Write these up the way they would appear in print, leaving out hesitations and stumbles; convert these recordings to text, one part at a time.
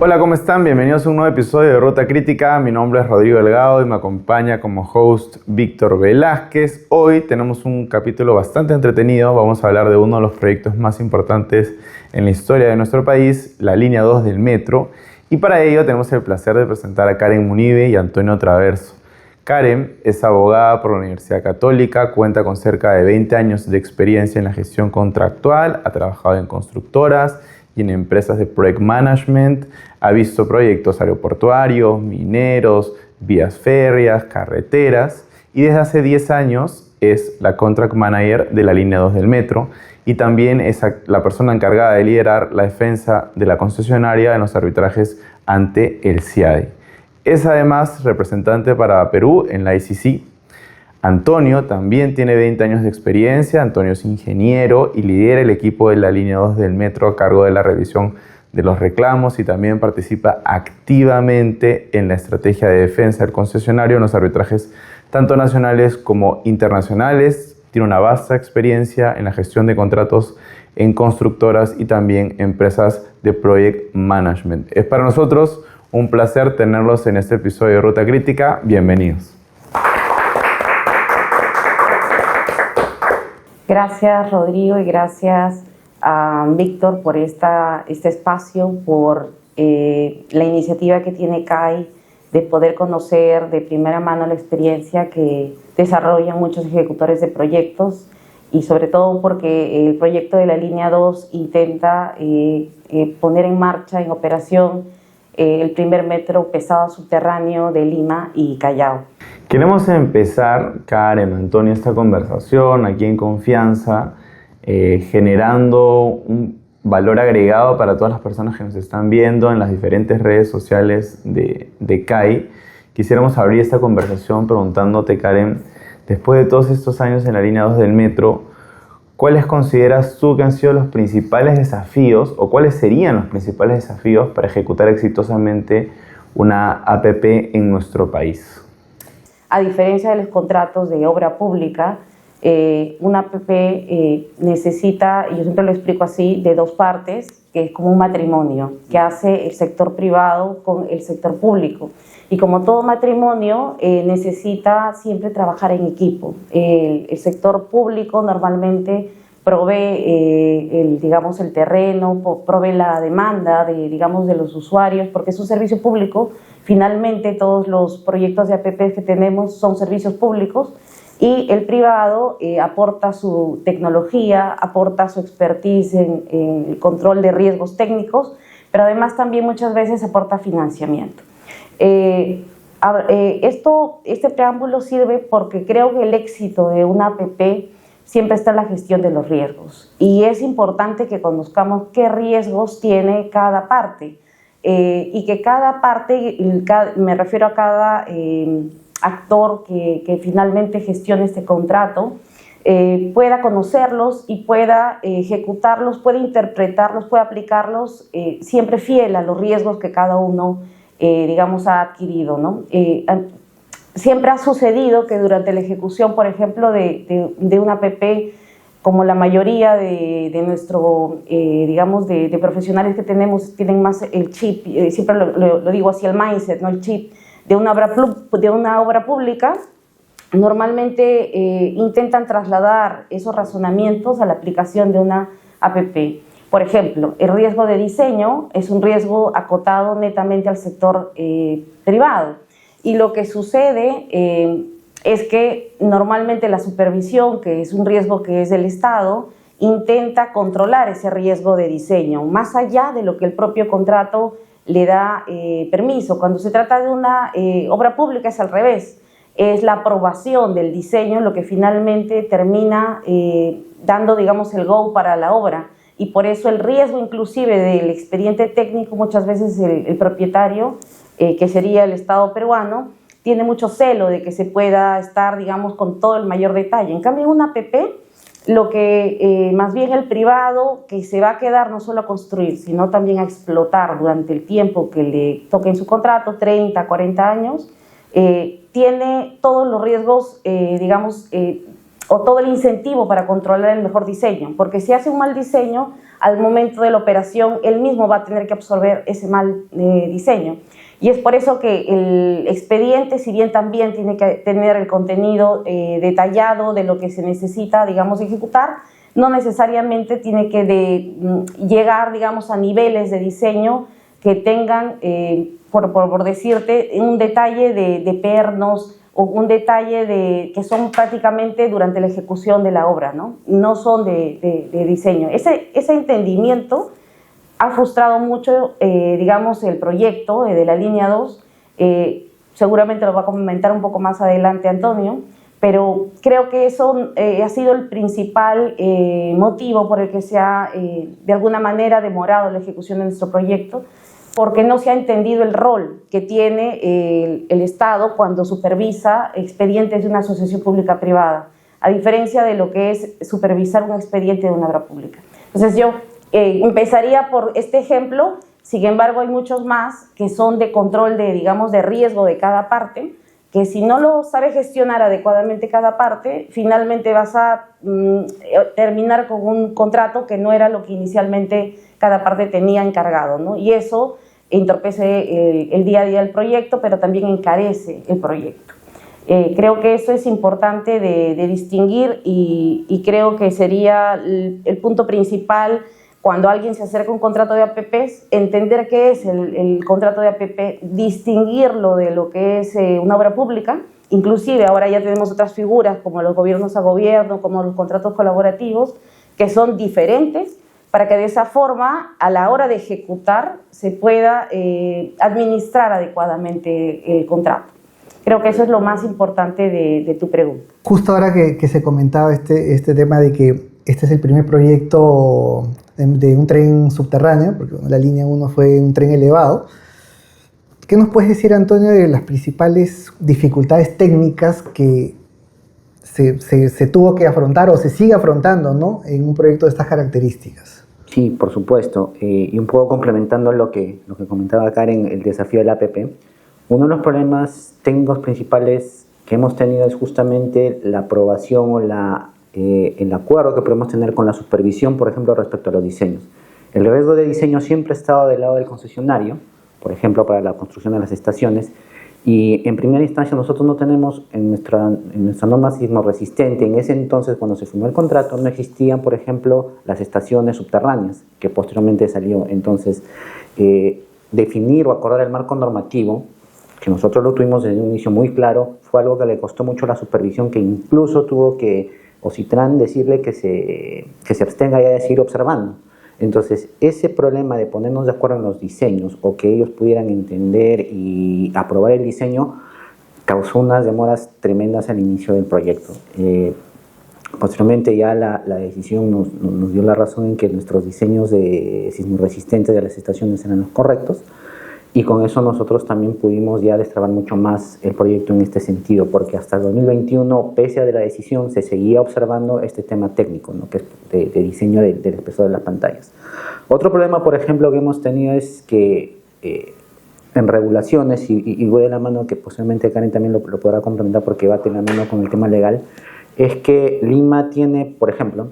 Hola, ¿cómo están? Bienvenidos a un nuevo episodio de Ruta Crítica. Mi nombre es Rodrigo Delgado y me acompaña como host Víctor Velázquez. Hoy tenemos un capítulo bastante entretenido. Vamos a hablar de uno de los proyectos más importantes en la historia de nuestro país, la línea 2 del metro. Y para ello tenemos el placer de presentar a Karen Munive y Antonio Traverso. Karen es abogada por la Universidad Católica, cuenta con cerca de 20 años de experiencia en la gestión contractual, ha trabajado en constructoras y en empresas de project management, ha visto proyectos aeroportuarios, mineros, vías férreas, carreteras y desde hace 10 años es la contract manager de la línea 2 del metro y también es la persona encargada de liderar la defensa de la concesionaria en los arbitrajes ante el CIADI. Es además representante para Perú en la ICC. Antonio también tiene 20 años de experiencia. Antonio es ingeniero y lidera el equipo de la línea 2 del metro a cargo de la revisión de los reclamos y también participa activamente en la estrategia de defensa del concesionario en los arbitrajes tanto nacionales como internacionales. Tiene una vasta experiencia en la gestión de contratos en constructoras y también empresas de project management. Es para nosotros un placer tenerlos en este episodio de Ruta Crítica. Bienvenidos. Gracias, Rodrigo, y gracias a Víctor por este espacio, por la iniciativa que tiene CAI de poder conocer de primera mano la experiencia que desarrollan muchos ejecutores de proyectos y sobre todo porque el proyecto de la línea 2 intenta poner en marcha, en operación, el primer metro pesado subterráneo de Lima y Callao. Queremos empezar, Karen, Antonio, esta conversación aquí en confianza, generando un valor agregado para todas las personas que nos están viendo en las diferentes redes sociales de CAI. Quisiéramos abrir esta conversación preguntándote, Karen, después de todos estos años en la línea 2 del metro, ¿cuáles consideras tú que han sido los principales desafíos o cuáles serían los principales desafíos para ejecutar exitosamente una APP en nuestro país? A diferencia de los contratos de obra pública, una APP necesita, y yo siempre lo explico así, de dos partes, que es como un matrimonio que hace el sector privado con el sector público. Y como todo matrimonio, necesita siempre trabajar en equipo. El sector público normalmente provee el terreno, provee la demanda de los usuarios, porque es un servicio público. Finalmente, todos los proyectos de APP que tenemos son servicios públicos y el privado aporta su tecnología, aporta su expertise en el control de riesgos técnicos, pero además también muchas veces aporta financiamiento. Este preámbulo sirve porque creo que el éxito de una APP siempre está en la gestión de los riesgos y es importante que conozcamos qué riesgos tiene cada parte. Y que cada parte, me refiero a cada actor que finalmente gestione este contrato, pueda conocerlos y pueda ejecutarlos, pueda interpretarlos, pueda aplicarlos siempre fiel a los riesgos que cada uno, ha adquirido, ¿no? Siempre ha sucedido que durante la ejecución, por ejemplo, de una APP, como la mayoría de nuestro, de profesionales que tenemos, tienen más el chip, siempre lo digo así, el mindset, ¿no? El chip de una obra pública, normalmente intentan trasladar esos razonamientos a la aplicación de una APP. Por ejemplo, el riesgo de diseño es un riesgo acotado netamente al sector privado. Y lo que sucede es que normalmente la supervisión, que es un riesgo que es del Estado, intenta controlar ese riesgo de diseño, más allá de lo que el propio contrato le da permiso. Cuando se trata de una obra pública es al revés, es la aprobación del diseño lo que finalmente termina dando, el go para la obra. Y por eso el riesgo inclusive del expediente técnico, muchas veces el propietario, que sería el Estado peruano, tiene mucho celo de que se pueda estar, con todo el mayor detalle. En cambio, en una APP, lo que más bien el privado, que se va a quedar no solo a construir, sino también a explotar durante el tiempo que le toque en su contrato, 30, 40 años, tiene todos los riesgos, o todo el incentivo para controlar el mejor diseño, porque si hace un mal diseño, al momento de la operación, él mismo va a tener que absorber ese mal diseño. Y es por eso que el expediente, si bien también tiene que tener el contenido detallado de lo que se necesita, digamos, ejecutar, no necesariamente tiene que llegar, digamos, a niveles de diseño que tengan, por decirte, un detalle de pernos, o un detalle que son prácticamente durante la ejecución de la obra, ¿no? No son de diseño. Ese entendimiento ha frustrado mucho, digamos, el proyecto de la línea 2. Seguramente lo va a comentar un poco más adelante Antonio, pero creo que eso ha sido el principal motivo por el que se ha, de alguna manera, demorado la ejecución de nuestro proyecto, porque no se ha entendido el rol que tiene el Estado cuando supervisa expedientes de una asociación pública-privada, a diferencia de lo que es supervisar un expediente de una obra pública. Entonces yo empezaría por este ejemplo, sin embargo hay muchos más que son de control digamos, de riesgo de cada parte, que si no lo sabe gestionar adecuadamente cada parte, finalmente vas a terminar con un contrato que no era lo que inicialmente cada parte tenía encargado, ¿no? Y eso entorpece el día a día del proyecto, pero también encarece el proyecto. Creo que eso es importante de distinguir y creo que sería el punto principal cuando alguien se acerca a un contrato de APPs, entender qué es el contrato de APP, distinguirlo de lo que es una obra pública. Inclusive ahora ya tenemos otras figuras como los gobiernos a gobierno, como los contratos colaborativos, que son diferentes, para que de esa forma, a la hora de ejecutar, se pueda administrar adecuadamente el contrato. Creo que eso es lo más importante de tu pregunta. Justo ahora que se comentaba este tema de que este es el primer proyecto de un tren subterráneo, porque la línea 1 fue un tren elevado, ¿qué nos puedes decir, Antonio, de las principales dificultades técnicas que se tuvo que afrontar o se sigue afrontando, ¿no?, en un proyecto de estas características? Sí, por supuesto. Y un poco complementando lo que comentaba Karen, el desafío del APP, uno de los problemas técnicos principales que hemos tenido es justamente la aprobación o el acuerdo que podemos tener con la supervisión, por ejemplo, respecto a los diseños. El riesgo de diseño siempre ha estado del lado del concesionario, por ejemplo, para la construcción de las estaciones, y en primera instancia nosotros no tenemos en nuestra norma sismo resistente. En ese entonces, cuando se firmó el contrato, no existían, por ejemplo, las estaciones subterráneas, que posteriormente salió. Entonces, definir o acordar el marco normativo, que nosotros lo tuvimos desde un inicio muy claro, fue algo que le costó mucho la supervisión, que incluso tuvo que Ocitran decirle que se abstenga ya de seguir observando. Entonces, ese problema de ponernos de acuerdo en los diseños o que ellos pudieran entender y aprobar el diseño causó unas demoras tremendas al inicio del proyecto. Posteriormente ya la decisión nos dio la razón en que nuestros diseños de sismo resistentes de las estaciones eran los correctos, y con eso nosotros también pudimos ya destrabar mucho más el proyecto en este sentido, porque hasta el 2021, pese a la decisión, se seguía observando este tema técnico, ¿no?, que es de diseño del espesor de las pantallas. Otro problema, por ejemplo, que hemos tenido es que en regulaciones, y voy de la mano, que posiblemente Karen también lo podrá complementar porque va de la mano con el tema legal, es que Lima tiene, por ejemplo,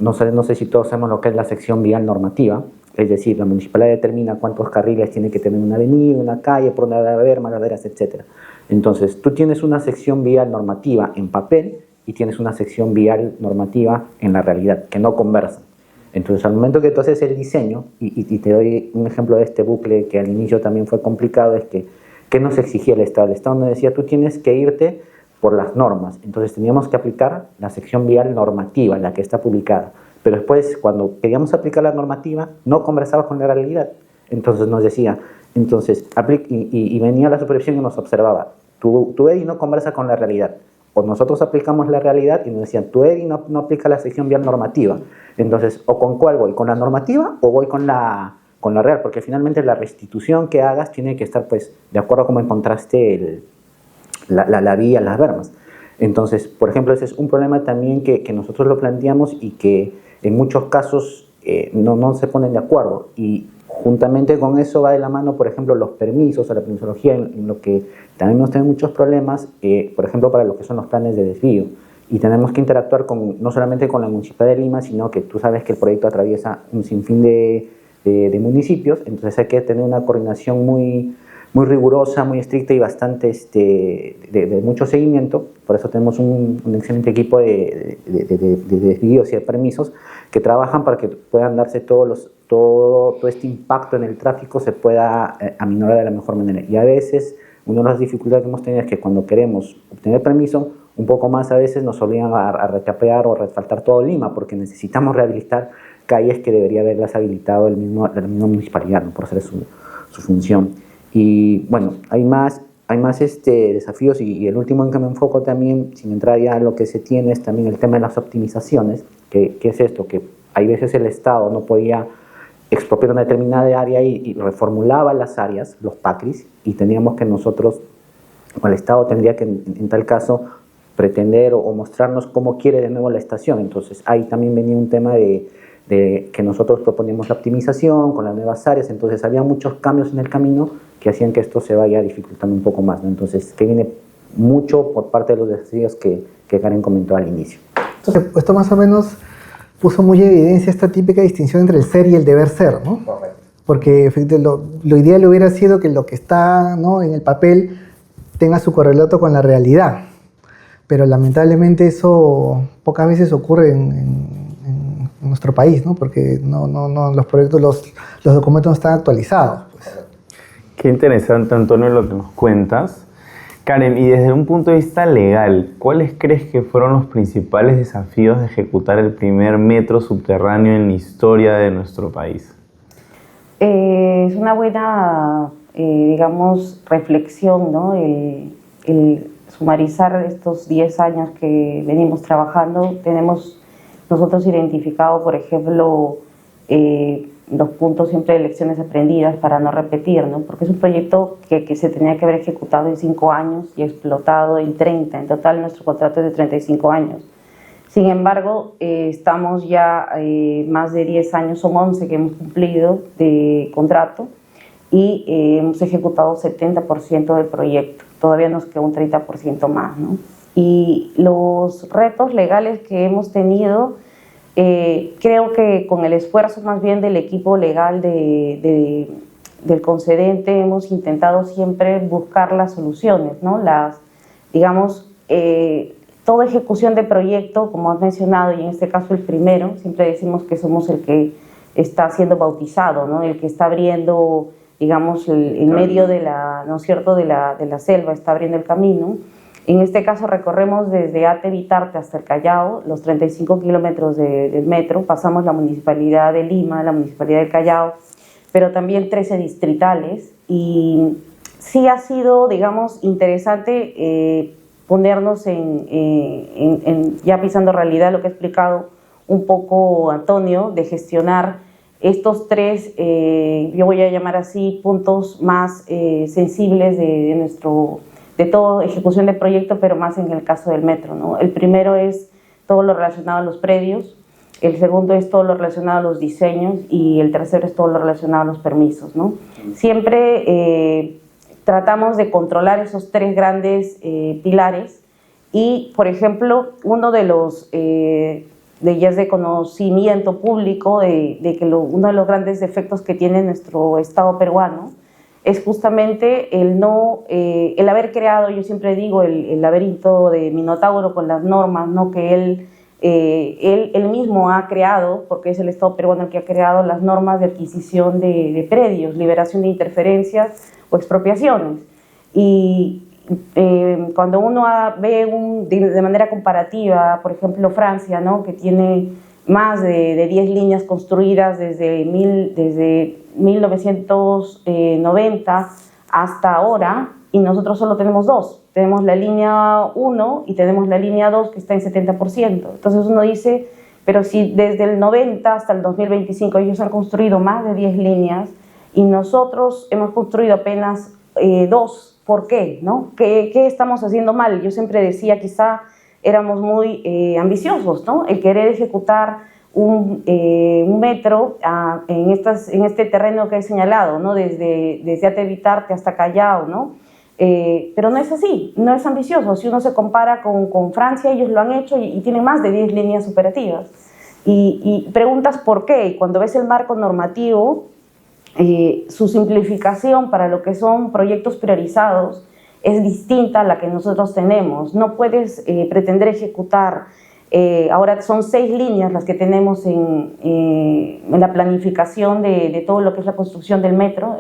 no sé si todos sabemos lo que es la sección vial normativa. Es decir, la municipalidad determina cuántos carriles tiene que tener una avenida, una calle, por donde debe haber maladeras, etc. Entonces, tú tienes una sección vial normativa en papel y tienes una sección vial normativa en la realidad, que no conversan. Entonces, al momento que tú haces el diseño, y te doy un ejemplo de este bucle que al inicio también fue complicado, es que ¿qué nos exigía el Estado? El Estado nos decía, tú tienes que irte por las normas. Entonces, teníamos que aplicar la sección vial normativa, la que está publicada. Pero después, cuando queríamos aplicar la normativa, no conversaba con la realidad. Entonces nos decía, y venía la supervisión y nos observaba, tu EDI no conversa con la realidad. O nosotros aplicamos la realidad y nos decían, tu EDI no aplica la sección vial normativa. Entonces, ¿o con cuál voy? ¿Con la normativa o voy con la real? Porque finalmente la restitución que hagas tiene que estar, pues, de acuerdo a cómo encontraste la vía, las bermas. Entonces, por ejemplo, ese es un problema también que nosotros lo planteamos y que en muchos casos no se ponen de acuerdo, y juntamente con eso va de la mano, por ejemplo, los permisos o la permisología, en lo que también nos tienen muchos problemas, por ejemplo, para lo que son los planes de desvío, y tenemos que interactuar no solamente con la Municipalidad de Lima, sino que tú sabes que el proyecto atraviesa un sinfín de municipios, entonces hay que tener una coordinación muy rigurosa, muy estricta y bastante de mucho seguimiento. Por eso tenemos un excelente equipo de desvíos y de permisos que trabajan para que puedan darse todo este impacto en el tráfico se pueda aminorar de la mejor manera. Y a veces una de las dificultades que hemos tenido es que cuando queremos obtener permiso, un poco más a veces nos obligan a recapear o refaltar todo Lima, porque necesitamos rehabilitar calles que debería haberlas habilitado la misma municipalidad, ¿no? Por hacer su función. Y bueno, hay más desafíos y el último en que me enfoco también, sin entrar ya a lo que se tiene, es también el tema de las optimizaciones, que es esto, que hay veces el Estado no podía expropiar una determinada área y reformulaba las áreas, los PACRIs, y teníamos que nosotros, o el Estado tendría que en tal caso pretender o mostrarnos cómo quiere de nuevo la estación. Entonces ahí también venía un tema de que nosotros proponíamos la optimización con las nuevas áreas, entonces había muchos cambios en el camino que hacían que esto se vaya dificultando un poco más, ¿no? Entonces que viene mucho por parte de los desafíos que Karen comentó al inicio. Entonces, esto más o menos puso muy en evidencia esta típica distinción entre el ser y el deber ser, ¿no? Correcto. Porque lo ideal hubiera sido que lo que está, ¿no?, en el papel tenga su correlato con la realidad, pero lamentablemente eso pocas veces ocurre en nuestro país, ¿no? Porque los proyectos, los documentos no están actualizados, pues. Qué interesante, Antonio, lo que nos cuentas. Karen, y desde un punto de vista legal, ¿cuáles crees que fueron los principales desafíos de ejecutar el primer metro subterráneo en la historia de nuestro país? Es una buena, digamos, reflexión, ¿no? El sumarizar estos 10 años que venimos trabajando. Tenemos nosotros identificado, por ejemplo, los puntos siempre de lecciones aprendidas para no repetir, ¿no? Porque es un proyecto que se tenía que haber ejecutado en 5 años y explotado en 30. En total, nuestro contrato es de 35 años. Sin embargo, estamos ya más de 10 años, son 11 que hemos cumplido de contrato y hemos ejecutado 70% del proyecto. Todavía nos queda un 30% más, ¿no? Y los retos legales que hemos tenido, creo que con el esfuerzo más bien del equipo legal del concedente hemos intentado siempre buscar las soluciones, ¿no? Digamos, toda ejecución de proyecto, como has mencionado, y en este caso el primero, siempre decimos que somos el que está siendo bautizado, ¿no? El que está abriendo, digamos, el medio de la, ¿no es cierto?, de la selva, está abriendo el camino. En este caso recorremos desde Ate Bitarte hasta el Callao, los 35 kilómetros del metro, pasamos la Municipalidad de Lima, la Municipalidad del Callao, pero también 13 distritales, y sí ha sido, digamos, interesante ponernos ya pisando realidad lo que ha explicado un poco Antonio, de gestionar estos 3, yo voy a llamar así, puntos más sensibles de toda ejecución de proyecto, pero más en el caso del metro, ¿no? El primero es todo lo relacionado a los predios, el segundo es todo lo relacionado a los diseños y el tercero es todo lo relacionado a los permisos, ¿no? Siempre tratamos de controlar esos 3 grandes pilares y, por ejemplo, uno de los leyes de conocimiento público de que uno de los grandes defectos que tiene nuestro Estado peruano es justamente el haber creado, yo siempre digo, el laberinto de Minotauro con las normas, ¿no?, que él mismo ha creado, porque es el Estado peruano el que ha creado las normas de adquisición de predios, liberación de interferencias o expropiaciones. Y cuando uno ve de manera comparativa, por ejemplo, Francia, ¿no?, que tiene más de 10 líneas construidas desde 1990 hasta ahora, y nosotros solo tenemos 2. Tenemos la línea 1 y tenemos la línea 2 que está en 70%. Entonces uno dice, pero si desde el 90 hasta el 2025 ellos han construido más de 10 líneas y nosotros hemos construido apenas 2, ¿por qué? ¿No? ¿Qué estamos haciendo mal? Yo siempre decía, quizá éramos muy ambiciosos, ¿no? El querer ejecutar un metro en este terreno que he señalado, ¿no? Desde Ate Bitarte hasta Callao, ¿no? pero no es así, no es ambicioso. Si uno se compara con Francia, ellos lo han hecho y tienen más de 10 líneas operativas. Y preguntas por qué, y cuando ves el marco normativo, su simplificación para lo que son proyectos priorizados es distinta a la que nosotros tenemos. No puedes pretender ejecutar, ahora son 6 líneas las que tenemos en la planificación de todo lo que es la construcción del metro,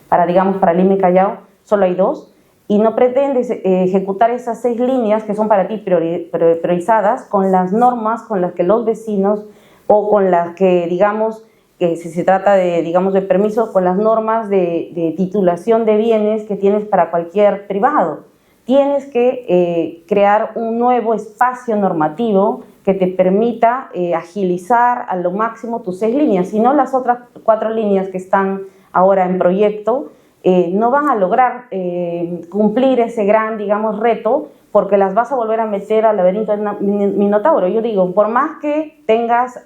para Lima y Callao, solo hay 2, y no pretendes ejecutar esas 6 líneas que son para ti priorizadas con las normas con las que los vecinos, o con las que, que si se trata de permisos, con las normas de titulación de bienes que tienes para cualquier privado. Tienes que crear un nuevo espacio normativo que te permita agilizar a lo máximo tus 6 líneas. Si no, las otras 4 líneas que están ahora en proyecto no van a lograr cumplir ese gran, reto, porque las vas a volver a meter al laberinto del Minotauro. Yo digo, por más que tengas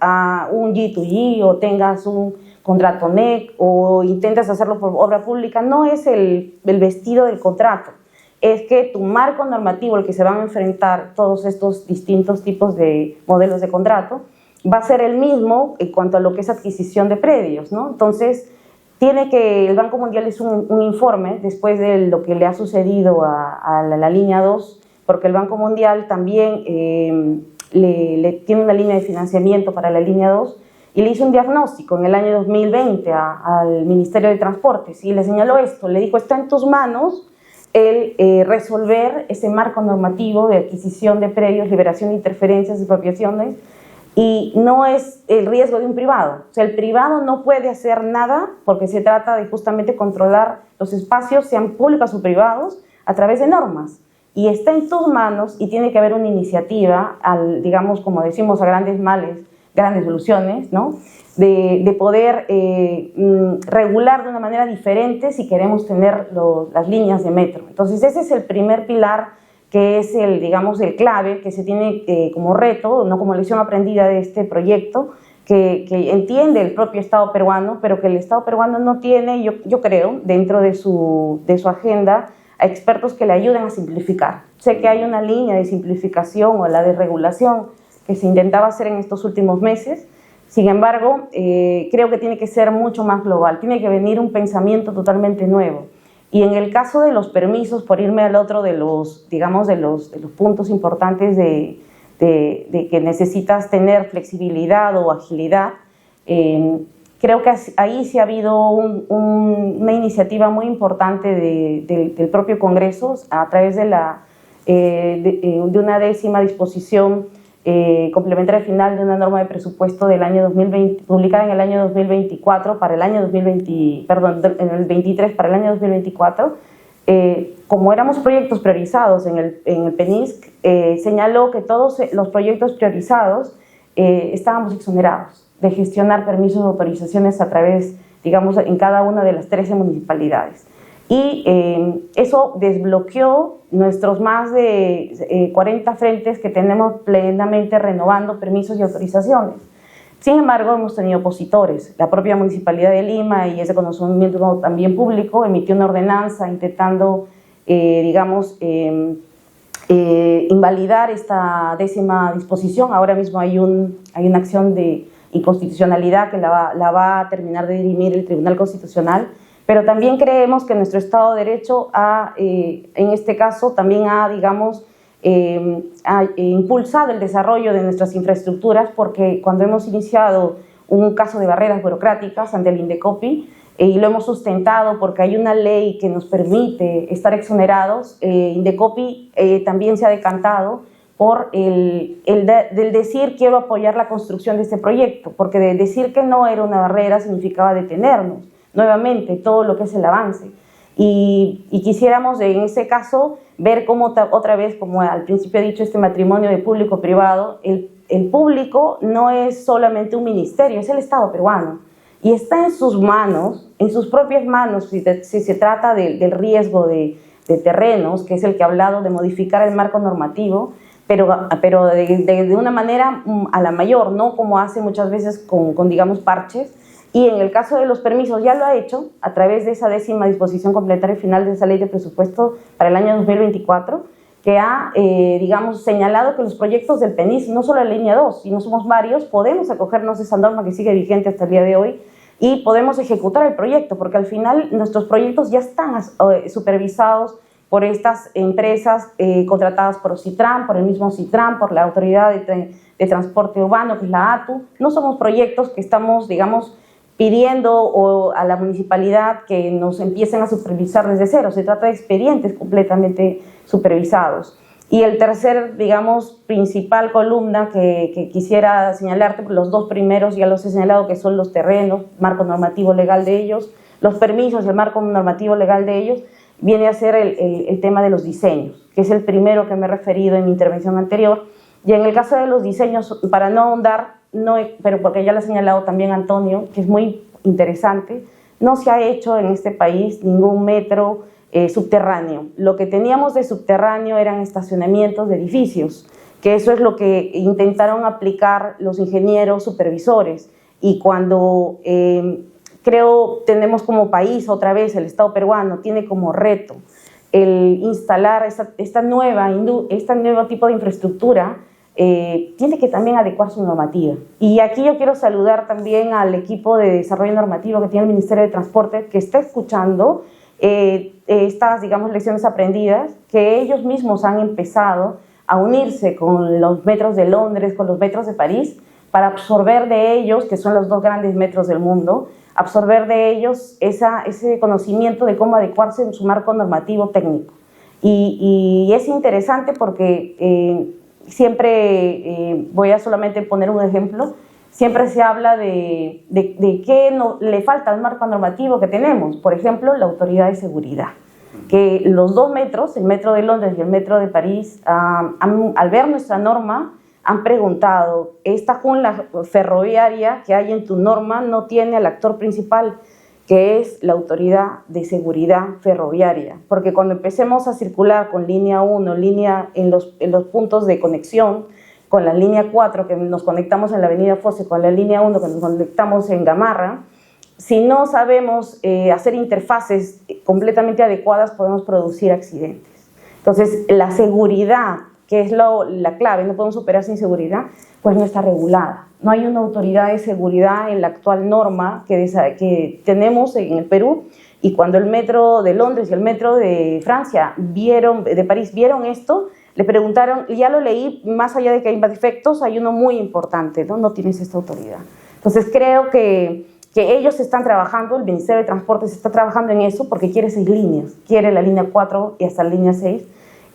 un G2G o tengas un contrato NEC o intentas hacerlo por obra pública, no es el vestido del contrato, es que tu marco normativo, el que se van a enfrentar todos estos distintos tipos de modelos de contrato, va a ser el mismo en cuanto a lo que es adquisición de predios, ¿no? Entonces, el Banco Mundial hizo un informe después de lo que le ha sucedido a la línea 2, porque el Banco Mundial también le tiene una línea de financiamiento para la línea 2, y le hizo un diagnóstico en el año 2020 al Ministerio de Transportes, y le señaló esto, le dijo, está en tus manos el resolver ese marco normativo de adquisición de predios, liberación de interferencias, expropiaciones, y no es el riesgo de un privado. O sea, el privado no puede hacer nada porque se trata de justamente controlar los espacios, sean públicos o privados, a través de normas. Y está en tus manos y tiene que haber una iniciativa, como decimos a grandes males, grandes soluciones, ¿no? De poder regular de una manera diferente si queremos tener las líneas de metro. Entonces ese es el primer pilar, que es el clave, que se tiene como reto, no como lección aprendida de este proyecto, que entiende el propio Estado peruano, pero que el Estado peruano no tiene, yo creo, dentro de su agenda, a expertos que le ayuden a simplificar. Sé que hay una línea de simplificación o la de regulación que se intentaba hacer en estos últimos meses. Sin embargo, creo que tiene que ser mucho más global, tiene que venir un pensamiento totalmente nuevo. Y en el caso de los permisos, por irme al otro de los puntos importantes de que necesitas tener flexibilidad o agilidad, creo que ahí sí ha habido una iniciativa muy importante del propio Congreso a través de una 10ª disposición complementaria final de una norma de presupuesto del año 2020, publicada en el año 2024 para el año 2020, en el 23 para el año 2024, como éramos proyectos priorizados en el PENISC, señaló que todos los proyectos priorizados estábamos exonerados de gestionar permisos de autorizaciones a través, en cada una de las 13 municipalidades. Y eso desbloqueó nuestros más de 40 frentes que tenemos plenamente renovando permisos y autorizaciones. Sin embargo, hemos tenido opositores. La propia Municipalidad de Lima, y ese conocimiento también público, emitió una ordenanza intentando, invalidar esta 10ª disposición. Ahora mismo hay una acción de inconstitucionalidad que la va a terminar de dirimir el Tribunal Constitucional. Pero también creemos que nuestro Estado de Derecho en este caso, también ha impulsado el desarrollo de nuestras infraestructuras, porque cuando hemos iniciado un caso de barreras burocráticas ante el INDECOPI, y lo hemos sustentado porque hay una ley que nos permite estar exonerados, INDECOPI también se ha decantado por del decir quiero apoyar la construcción de este proyecto, porque de decir que no era una barrera significaba detenernos nuevamente todo lo que es el avance. Y quisiéramos en ese caso ver cómo otra vez, como al principio he dicho, este matrimonio de público-privado, el público no es solamente un ministerio, es el Estado peruano. Y está en sus manos, en sus propias manos, si se trata del riesgo de terrenos, que es el que ha hablado de modificar el marco normativo, pero de una manera a la mayor, no como hace muchas veces con parches, y en el caso de los permisos ya lo ha hecho a través de esa 10ª disposición complementaria final de esa ley de presupuesto para el año 2024, que ha, digamos, señalado que los proyectos del PENIS, no solo la línea 2, sino somos varios, podemos acogernos a esa norma que sigue vigente hasta el día de hoy y podemos ejecutar el proyecto, porque al final nuestros proyectos ya están supervisados por estas empresas contratadas por Citran, por el mismo Citran, por la Autoridad de Transporte Urbano, que es la ATU. No somos proyectos que estamos, digamos, pidiendo a la municipalidad que nos empiecen a supervisar desde cero. Se trata de expedientes completamente supervisados. Y el tercer, digamos, principal columna que quisiera señalarte, los dos primeros ya los he señalado, que son los terrenos, marco normativo legal de ellos, los permisos y el marco normativo legal de ellos, viene a ser el tema de los diseños, que es el primero que me he referido en mi intervención anterior. Y en el caso de los diseños, para no ahondar, pero porque ya lo ha señalado también Antonio, que es muy interesante, no se ha hecho en este país ningún metro subterráneo. Lo que teníamos de subterráneo eran estacionamientos de edificios, que eso es lo que intentaron aplicar los ingenieros supervisores. Y cuando creo tenemos como país, otra vez el Estado peruano tiene como reto el instalar este nuevo tipo de infraestructura, tiene que también adecuar su normativa. Y aquí yo quiero saludar también al equipo de desarrollo normativo que tiene el Ministerio de Transporte, que está escuchando estas, digamos, lecciones aprendidas, que ellos mismos han empezado a unirse con los metros de Londres, con los metros de París, para absorber de ellos, que son los dos grandes metros del mundo, absorber de ellos ese conocimiento de cómo adecuarse en su marco normativo técnico. Y es interesante porque siempre, voy a solamente poner un ejemplo, siempre se habla de qué le falta al marco normativo que tenemos. Por ejemplo, la autoridad de seguridad. Que los dos metros, el metro de Londres y el metro de París, al ver nuestra norma, han preguntado, esta jungla ferroviaria que hay en tu norma no tiene al actor principal, que es la autoridad de seguridad ferroviaria. Porque cuando empecemos a circular con línea 1, en los puntos de conexión, con la línea 4 que nos conectamos en la avenida Fosse, con la línea 1 que nos conectamos en Gamarra, si no sabemos hacer interfaces completamente adecuadas, podemos producir accidentes. Entonces, la seguridad, que es la clave, no podemos operar sin seguridad, pues no está regulada. No hay una autoridad de seguridad en la actual norma que tenemos en el Perú, y cuando el metro de Londres y el metro de París vieron esto, le preguntaron, ya lo leí, más allá de que hay defectos, hay uno muy importante, no tienes esta autoridad. Entonces creo que ellos están trabajando, el Ministerio de Transporte se está trabajando en eso porque quiere 6 líneas, quiere la línea 4 y hasta la línea 6,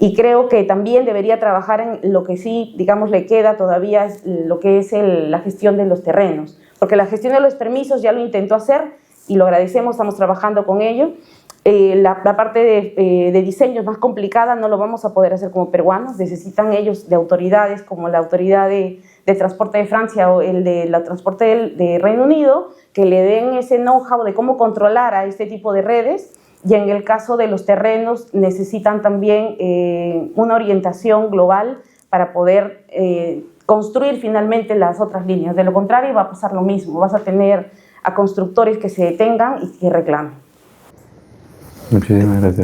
y creo que también debería trabajar en lo que sí, digamos, le queda todavía, es lo que es la gestión de los terrenos, porque la gestión de los permisos ya lo intentó hacer y lo agradecemos, estamos trabajando con ello. La parte de diseño es más complicada, no lo vamos a poder hacer como peruanos, necesitan ellos de autoridades como la autoridad de transporte de Francia o el de la transporte de Reino Unido, que le den ese know-how de cómo controlar a este tipo de redes. Y en el caso de los terrenos necesitan también una orientación global para poder construir finalmente las otras líneas. De lo contrario va a pasar lo mismo, vas a tener a constructores que se detengan y que reclamen. Muchísimas gracias.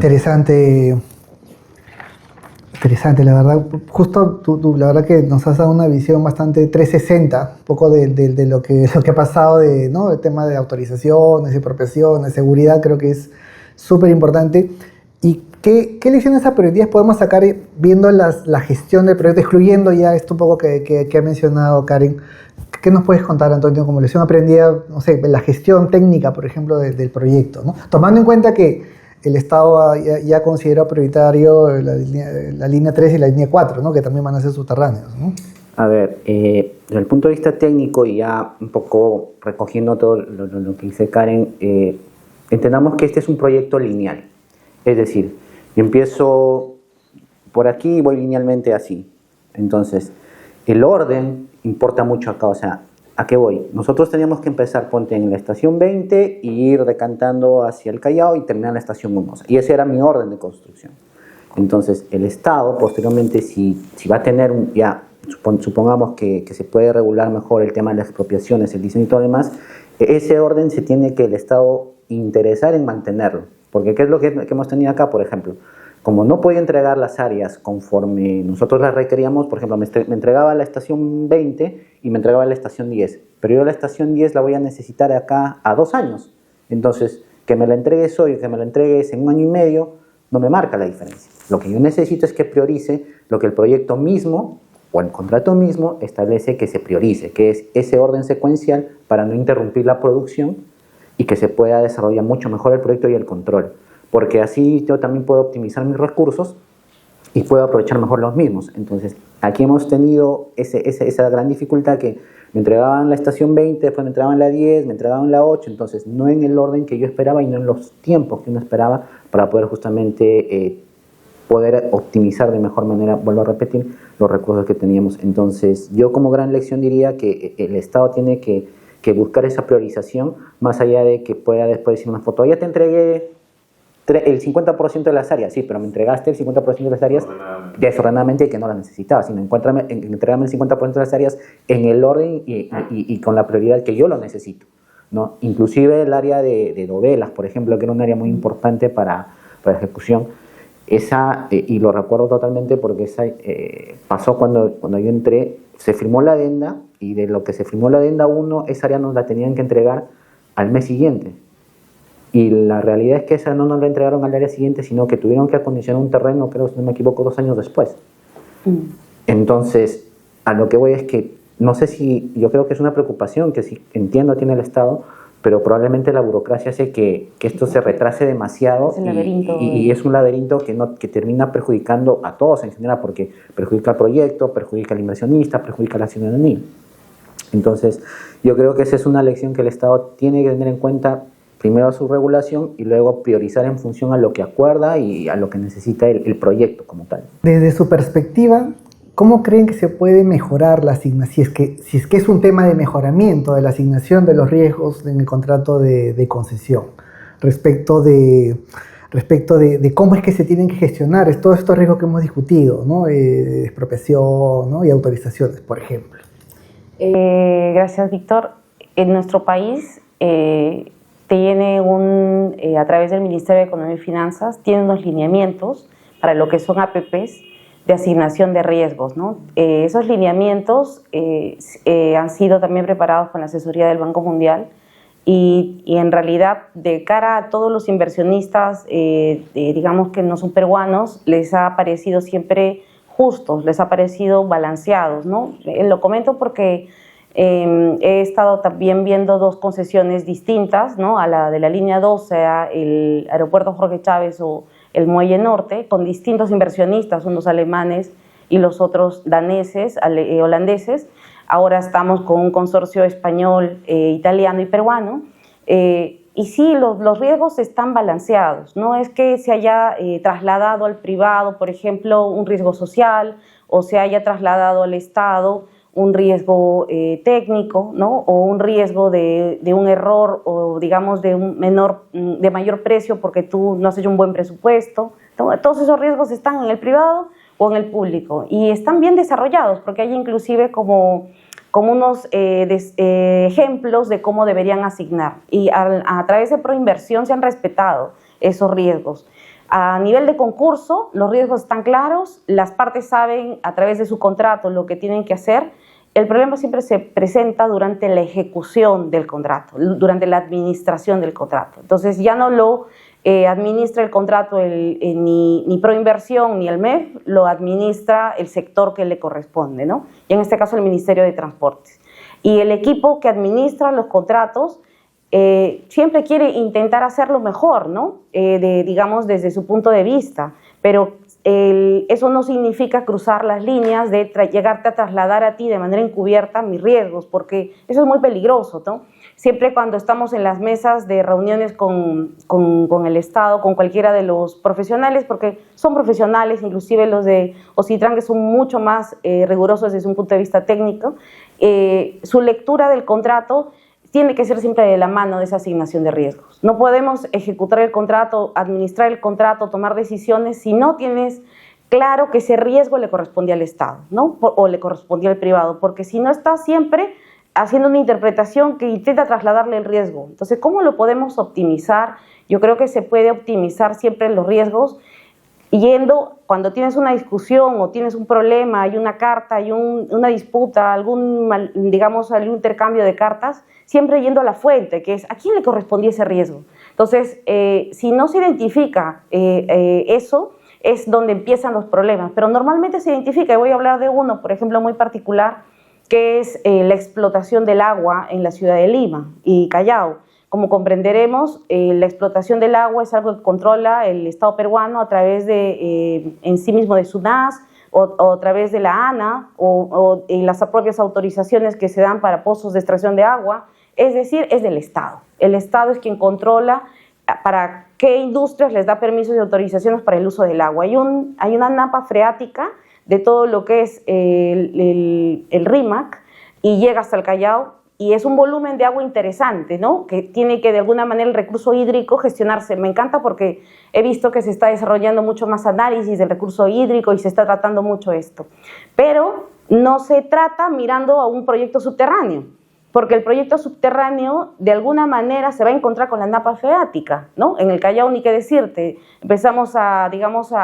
Interesante, la verdad. Justo tú la verdad que nos has dado una visión bastante 360, un poco de lo que ha pasado, ¿no? El tema de autorizaciones, expropiaciones, seguridad, creo que es súper importante. ¿Y qué lecciones aprendidas podemos sacar viendo la gestión del proyecto, excluyendo ya esto un poco que ha mencionado Karen? ¿Qué nos puedes contar, Antonio, como lección aprendida, no sé, la gestión técnica, por ejemplo, del proyecto, ¿no? Tomando en cuenta que el Estado ya considera prioritario la línea 3 y la línea 4, ¿no? Que también van a ser subterráneos, ¿no? A ver, desde el punto de vista técnico, y ya un poco recogiendo todo lo que dice Karen, entendamos que este es un proyecto lineal. Es decir, yo empiezo por aquí y voy linealmente así. Entonces, el orden importa mucho acá. O sea, ¿a qué voy? Nosotros teníamos que empezar, ponte, en la estación 20 y ir decantando hacia el Callao y terminar en la estación 1. Y ese era mi orden de construcción. Entonces, el Estado, posteriormente, si va a tener, supongamos que se puede regular mejor el tema de las expropiaciones, el diseño y todo lo demás, ese orden se tiene que el Estado interesar en mantenerlo. Porque ¿qué es lo que hemos tenido acá, por ejemplo? Como no podía entregar las áreas conforme nosotros las requeríamos, por ejemplo, me entregaba la estación 20 y me entregaba la estación 10, pero yo la estación 10 la voy a necesitar acá a 2 años. Entonces, que me la entregues hoy, que me la entregues en 1 año y medio, no me marca la diferencia. Lo que yo necesito es que priorice lo que el proyecto mismo o el contrato mismo establece que se priorice, que es ese orden secuencial para no interrumpir la producción y que se pueda desarrollar mucho mejor el proyecto y el control. Porque así yo también puedo optimizar mis recursos y puedo aprovechar mejor los mismos. Entonces, aquí hemos tenido esa gran dificultad que me entregaban la estación 20, después me entregaban la 10, me entregaban la 8, entonces no en el orden que yo esperaba y no en los tiempos que uno esperaba para poder justamente poder optimizar de mejor manera, vuelvo a repetir, los recursos que teníamos. Entonces, yo como gran lección diría que el Estado tiene que buscar esa priorización, más allá de que pueda después decir una foto, ya te entregué el 50% de las áreas, sí, pero me entregaste el 50% de las áreas desordenadamente y que no las necesitaba, sino entregame el 50% de las áreas en el orden y con la prioridad que yo lo necesito, ¿no? Inclusive el área de novelas, por ejemplo, que era un área muy importante para ejecución, esa, y lo recuerdo totalmente porque esa, pasó cuando yo entré, se firmó la adenda y de lo que se firmó la adenda 1, esa área nos la tenían que entregar al mes siguiente. Y la realidad es que esa no nos la entregaron al área siguiente, sino que tuvieron que acondicionar un terreno, creo, si no me equivoco, 2 años después. Entonces, a lo que voy es que, no sé si, yo creo que es una preocupación que sí entiendo tiene el Estado, pero probablemente la burocracia hace que esto se retrase demasiado y es un laberinto que termina perjudicando a todos en general, porque perjudica al proyecto, perjudica al inversionista, perjudica a la ciudadanía. Entonces, yo creo que esa es una lección que el Estado tiene que tener en cuenta, primero su regulación y luego priorizar en función a lo que acuerda y a lo que necesita el proyecto como tal. Desde su perspectiva, ¿cómo creen que se puede mejorar la asignación? Si es que es un tema de mejoramiento de la asignación de los riesgos en el contrato de concesión, respecto de cómo es que se tienen que gestionar todos estos riesgos que hemos discutido, ¿no? De expropiación, ¿no? Y autorizaciones, por ejemplo. Gracias, Víctor. En nuestro país tiene a través del Ministerio de Economía y Finanzas, tiene unos lineamientos para lo que son APPs de asignación de riesgos, ¿no? Esos lineamientos han sido también preparados con la asesoría del Banco Mundial y en realidad de cara a todos los inversionistas, digamos que no son peruanos, les ha parecido siempre justos, les ha parecido balanceados, ¿no? Lo comento porque he estado también viendo 2 concesiones distintas, ¿no? A la de la línea 2, sea el aeropuerto Jorge Chávez o el Muelle Norte, con distintos inversionistas, unos alemanes y los otros daneses, holandeses. Ahora estamos con un consorcio español, italiano y peruano. Y sí, los riesgos están balanceados. No es que se haya trasladado al privado, por ejemplo, un riesgo social, o se haya trasladado al Estado un riesgo técnico, ¿no? O un riesgo de un error o digamos de mayor precio porque tú no has hecho un buen presupuesto. Todos esos riesgos están en el privado o en el público y están bien desarrollados porque hay inclusive como unos ejemplos de cómo deberían asignar y a través de Proinversión se han respetado esos riesgos. A nivel de concurso, los riesgos están claros, las partes saben a través de su contrato lo que tienen que hacer. El problema siempre se presenta durante la ejecución del contrato, durante la administración del contrato. Entonces ya no lo administra el contrato ni Proinversión ni el MEF, lo administra el sector que le corresponde, ¿no? Y en este caso el Ministerio de Transportes. Y el equipo que administra los contratos siempre quiere intentar hacerlo mejor, ¿no? Digamos desde su punto de vista, pero eso no significa cruzar las líneas de llegarte a trasladar a ti de manera encubierta mis riesgos, porque eso es muy peligroso, ¿no? Siempre cuando estamos en las mesas de reuniones con el Estado, con cualquiera de los profesionales, porque son profesionales, inclusive los de Ocitran, que son mucho más rigurosos desde un punto de vista técnico, su lectura del contrato tiene que ser siempre de la mano de esa asignación de riesgos. No podemos ejecutar el contrato, administrar el contrato, tomar decisiones si no tienes claro que ese riesgo le corresponde al Estado, ¿no? O le corresponde al privado, porque si no está siempre haciendo una interpretación que intenta trasladarle el riesgo. Entonces, ¿cómo lo podemos optimizar? Yo creo que se puede optimizar siempre los riesgos yendo, cuando tienes una discusión o tienes un problema, hay una carta, hay una disputa, algún intercambio de cartas, siempre yendo a la fuente, que es ¿a quién le correspondía ese riesgo? Entonces, si no se identifica eso, es donde empiezan los problemas, pero normalmente se identifica, y voy a hablar de uno, por ejemplo, muy particular, que es la explotación del agua en la ciudad de Lima y Callao. Como comprenderemos, la explotación del agua es algo que controla el Estado peruano a través de, en sí mismo, de SUNAS o a través de la ANA o las propias autorizaciones que se dan para pozos de extracción de agua, es decir, es del Estado. El Estado es quien controla para qué industrias les da permisos y autorizaciones para el uso del agua. Hay una napa freática de todo lo que es el RIMAC y llega hasta el Callao, y es un volumen de agua interesante, ¿no? Que tiene que de alguna manera el recurso hídrico gestionarse. Me encanta porque he visto que se está desarrollando mucho más análisis del recurso hídrico y se está tratando mucho esto. Pero no se trata mirando a un proyecto subterráneo, porque el proyecto subterráneo de alguna manera se va a encontrar con la napa freática, ¿no? En el Callao, ni qué decirte, empezamos a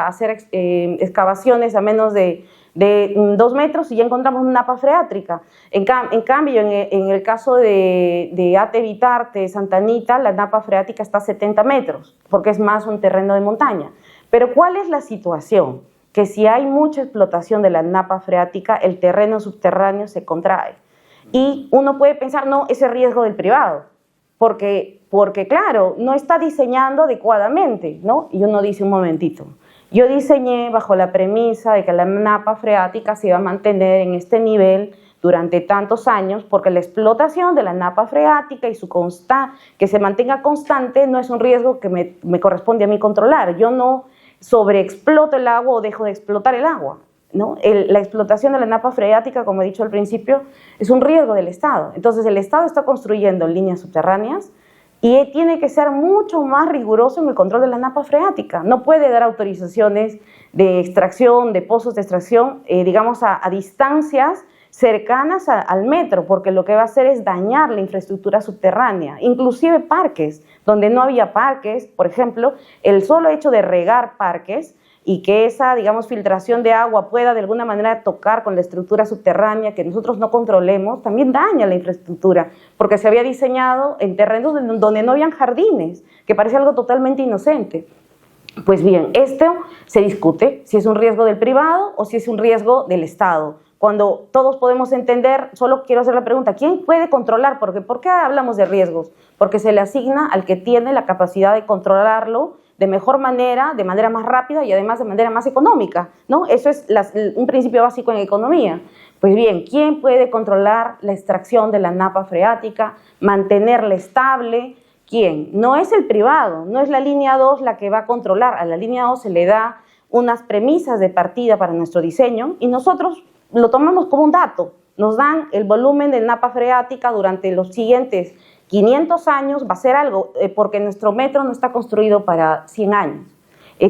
hacer excavaciones a menos de 2 metros y ya encontramos una napa freática. En cambio, en el caso de Ate Vitarte, Santa Anita, la napa freática está a 70 metros, porque es más un terreno de montaña. Pero ¿cuál es la situación? Que si hay mucha explotación de la napa freática, el terreno subterráneo se contrae. Y uno puede pensar, no, ese riesgo del privado, porque claro, no está diseñando adecuadamente, ¿no? Y uno dice, un momentito, yo diseñé bajo la premisa de que la napa freática se iba a mantener en este nivel durante tantos años, porque la explotación de la napa freática y que se mantenga constante no es un riesgo que me corresponde a mí controlar. Yo no sobreexploto el agua o dejo de explotar el agua, ¿no? La explotación de la napa freática, como he dicho al principio, es un riesgo del Estado. Entonces el Estado está construyendo líneas subterráneas y tiene que ser mucho más riguroso en el control de la napa freática. No puede dar autorizaciones de extracción, de pozos de extracción, a distancias cercanas al metro, porque lo que va a hacer es dañar la infraestructura subterránea, inclusive parques, donde no había parques. Por ejemplo, el solo hecho de regar parques y que esa, filtración de agua pueda de alguna manera tocar con la estructura subterránea que nosotros no controlemos, también daña la infraestructura, porque se había diseñado en terrenos donde no habían jardines, que parece algo totalmente inocente. Pues bien, esto se discute, si es un riesgo del privado o si es un riesgo del Estado. Cuando todos podemos entender, solo quiero hacer la pregunta, ¿quién puede controlar? Porque, ¿por qué hablamos de riesgos? Porque se le asigna al que tiene la capacidad de controlarlo de mejor manera, de manera más rápida y además de manera más económica, ¿no? Eso es un principio básico en economía. Pues bien, ¿quién puede controlar la extracción de la napa freática, mantenerla estable? ¿Quién? No es el privado, no es la línea 2 la que va a controlar. A la línea 2 se le da unas premisas de partida para nuestro diseño y nosotros lo tomamos como un dato. Nos dan el volumen de napa freática durante los siguientes 500 años, va a ser algo, porque nuestro metro no está construido para 100 años.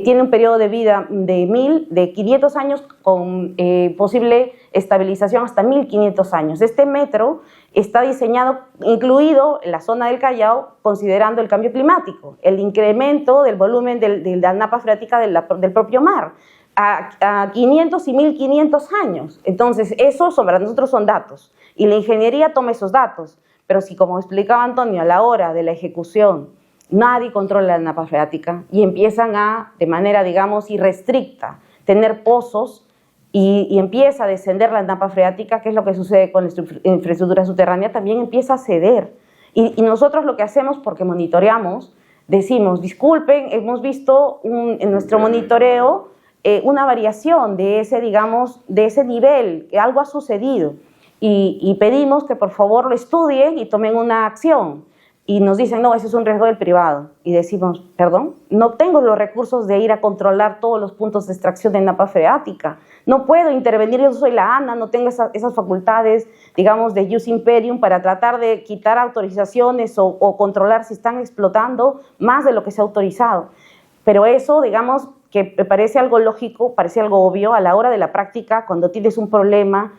Tiene un periodo de vida de 500 años con posible estabilización hasta 1500 años. Este metro está diseñado, incluido en la zona del Callao, considerando el cambio climático, el incremento del volumen de la napa freática del propio mar, a 500 y 1500 años. Entonces, esos para nosotros son datos, y la ingeniería toma esos datos. Pero si, como explicaba Antonio, a la hora de la ejecución nadie controla la napa freática y empiezan de manera, irrestricta, tener pozos y empieza a descender la napa freática, ¿qué es lo que sucede con la infraestructura subterránea? También empieza a ceder. Y nosotros lo que hacemos, porque monitoreamos, decimos, disculpen, hemos visto en nuestro monitoreo una variación de ese nivel, que algo ha sucedido. Y pedimos que por favor lo estudien y tomen una acción. Y nos dicen, no, ese es un riesgo del privado. Y decimos, perdón, no tengo los recursos de ir a controlar todos los puntos de extracción de napa freática. No puedo intervenir, yo soy la ANA, no tengo esas facultades, de jus imperium para tratar de quitar autorizaciones o controlar si están explotando más de lo que se ha autorizado. Pero eso, que parece algo lógico, parece algo obvio, a la hora de la práctica, cuando tienes un problema,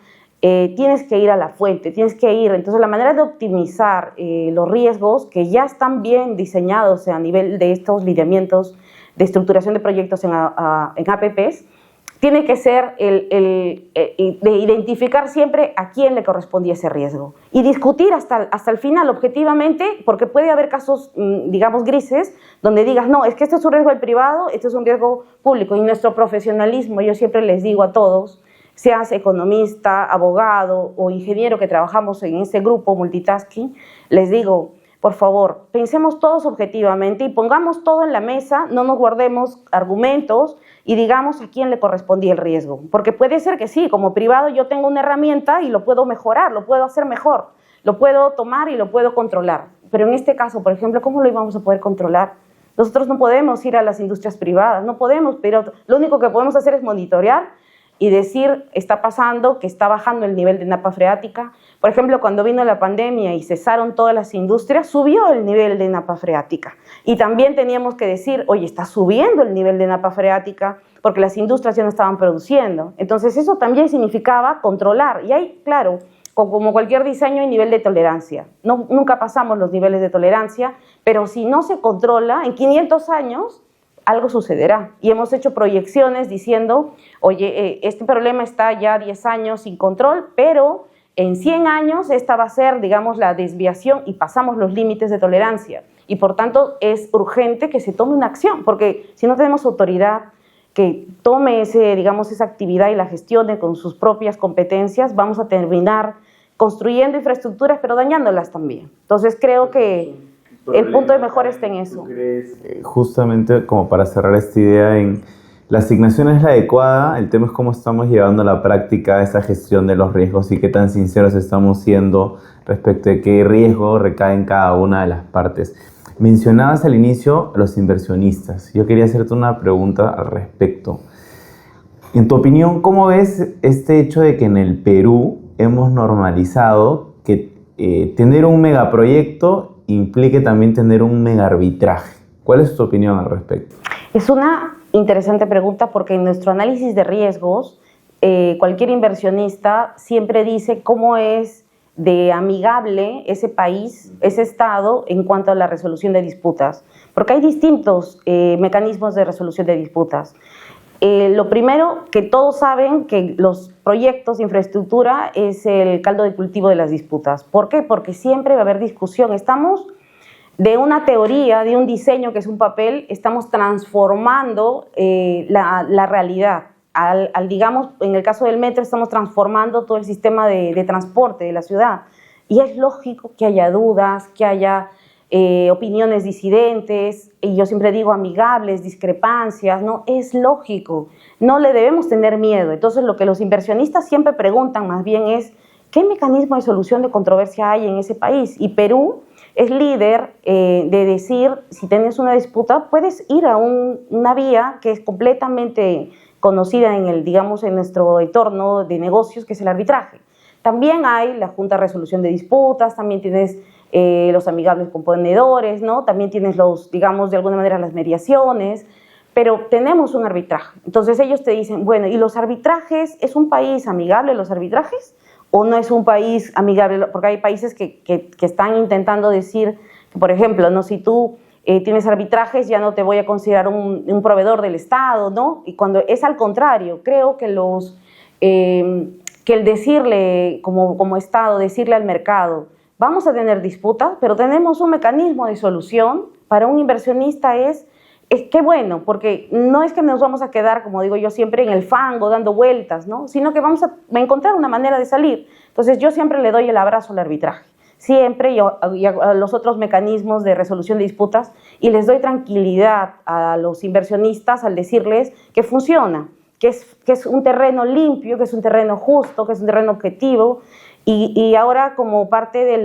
tienes que ir a la fuente, tienes que ir. Entonces, la manera de optimizar los riesgos que ya están bien diseñados a nivel de estos lineamientos de estructuración de proyectos en APPs, tiene que ser de identificar siempre a quién le correspondía ese riesgo y discutir hasta el final objetivamente, porque puede haber casos, digamos, grises, donde digas, no, es que esto es un riesgo del privado, esto es un riesgo público. Y nuestro profesionalismo, yo siempre les digo a todos, seas economista, abogado o ingeniero que trabajamos en este grupo multitasking, les digo, por favor, pensemos todos objetivamente y pongamos todo en la mesa, no nos guardemos argumentos y digamos a quién le correspondía el riesgo. Porque puede ser que sí, como privado yo tengo una herramienta y lo puedo mejorar, lo puedo hacer mejor, lo puedo tomar y lo puedo controlar. Pero en este caso, por ejemplo, ¿cómo lo íbamos a poder controlar? Nosotros no podemos ir a las industrias privadas, no podemos, pero lo único que podemos hacer es monitorear y decir, está pasando, que está bajando el nivel de napa freática. Por ejemplo, cuando vino la pandemia y cesaron todas las industrias, subió el nivel de napa freática. Y también teníamos que decir, oye, está subiendo el nivel de napa freática porque las industrias ya no estaban produciendo. Entonces, eso también significaba controlar. Y hay, claro, como cualquier diseño, hay nivel de tolerancia. Nunca pasamos los niveles de tolerancia, pero si no se controla, en 500 años algo sucederá. Y hemos hecho proyecciones diciendo, oye, este problema está ya 10 años sin control, pero en 100 años esta va a ser, digamos, la desviación y pasamos los límites de tolerancia. Y por tanto es urgente que se tome una acción, porque si no tenemos autoridad que tome esa actividad y la gestione con sus propias competencias, vamos a terminar construyendo infraestructuras, pero dañándolas también. Entonces creo que el punto de mejora está en eso. Justamente como para cerrar esta idea, en la asignación es la adecuada, el tema es cómo estamos llevando a la práctica esa gestión de los riesgos y qué tan sinceros estamos siendo respecto de qué riesgo recae en cada una de las partes. Mencionabas al inicio a los inversionistas. Yo quería hacerte una pregunta al respecto. En tu opinión, ¿cómo ves este hecho de que en el Perú hemos normalizado que tener un megaproyecto implique también tener un mega arbitraje? ¿Cuál es tu opinión al respecto? Es una interesante pregunta porque en nuestro análisis de riesgos, cualquier inversionista siempre dice cómo es de amigable ese país, ese estado, en cuanto a la resolución de disputas. Porque hay distintos mecanismos de resolución de disputas. Lo primero, que todos saben que los proyectos de infraestructura es el caldo de cultivo de las disputas. ¿Por qué? Porque siempre va a haber discusión. Estamos de una teoría, de un diseño que es un papel, estamos transformando la realidad. Digamos, en el caso del metro, estamos transformando todo el sistema de transporte de la ciudad. Y es lógico que haya dudas, que haya opiniones disidentes, y yo siempre digo amigables, discrepancias, ¿no? Es lógico, no le debemos tener miedo. Entonces, lo que los inversionistas siempre preguntan más bien es, ¿qué mecanismo de solución de controversia hay en ese país? Y Perú es líder de decir, si tienes una disputa, puedes ir a una vía que es completamente conocida en nuestro entorno de negocios, que es el arbitraje. También hay la Junta de Resolución de Disputas, también tienes los amigables componedores, ¿no? También tienes de alguna manera las mediaciones, pero tenemos un arbitraje. Entonces ellos te dicen, bueno, ¿y los arbitrajes? ¿Es un país amigable los arbitrajes? ¿O no es un país amigable? Porque hay países que están intentando decir, que, por ejemplo, ¿no? Si tú tienes arbitrajes, ya no te voy a considerar un proveedor del Estado, ¿no? Y cuando es al contrario, creo que el decirle, como Estado, decirle al mercado, vamos a tener disputas, pero tenemos un mecanismo de solución, para un inversionista es qué bueno, porque no es que nos vamos a quedar, como digo yo siempre, en el fango dando vueltas, ¿no? Sino que vamos a encontrar una manera de salir. Entonces yo siempre le doy el abrazo al arbitraje, siempre, y a los otros mecanismos de resolución de disputas, y les doy tranquilidad a los inversionistas al decirles que funciona, que es un terreno limpio, que es un terreno justo, que es un terreno objetivo. Y ahora, como parte de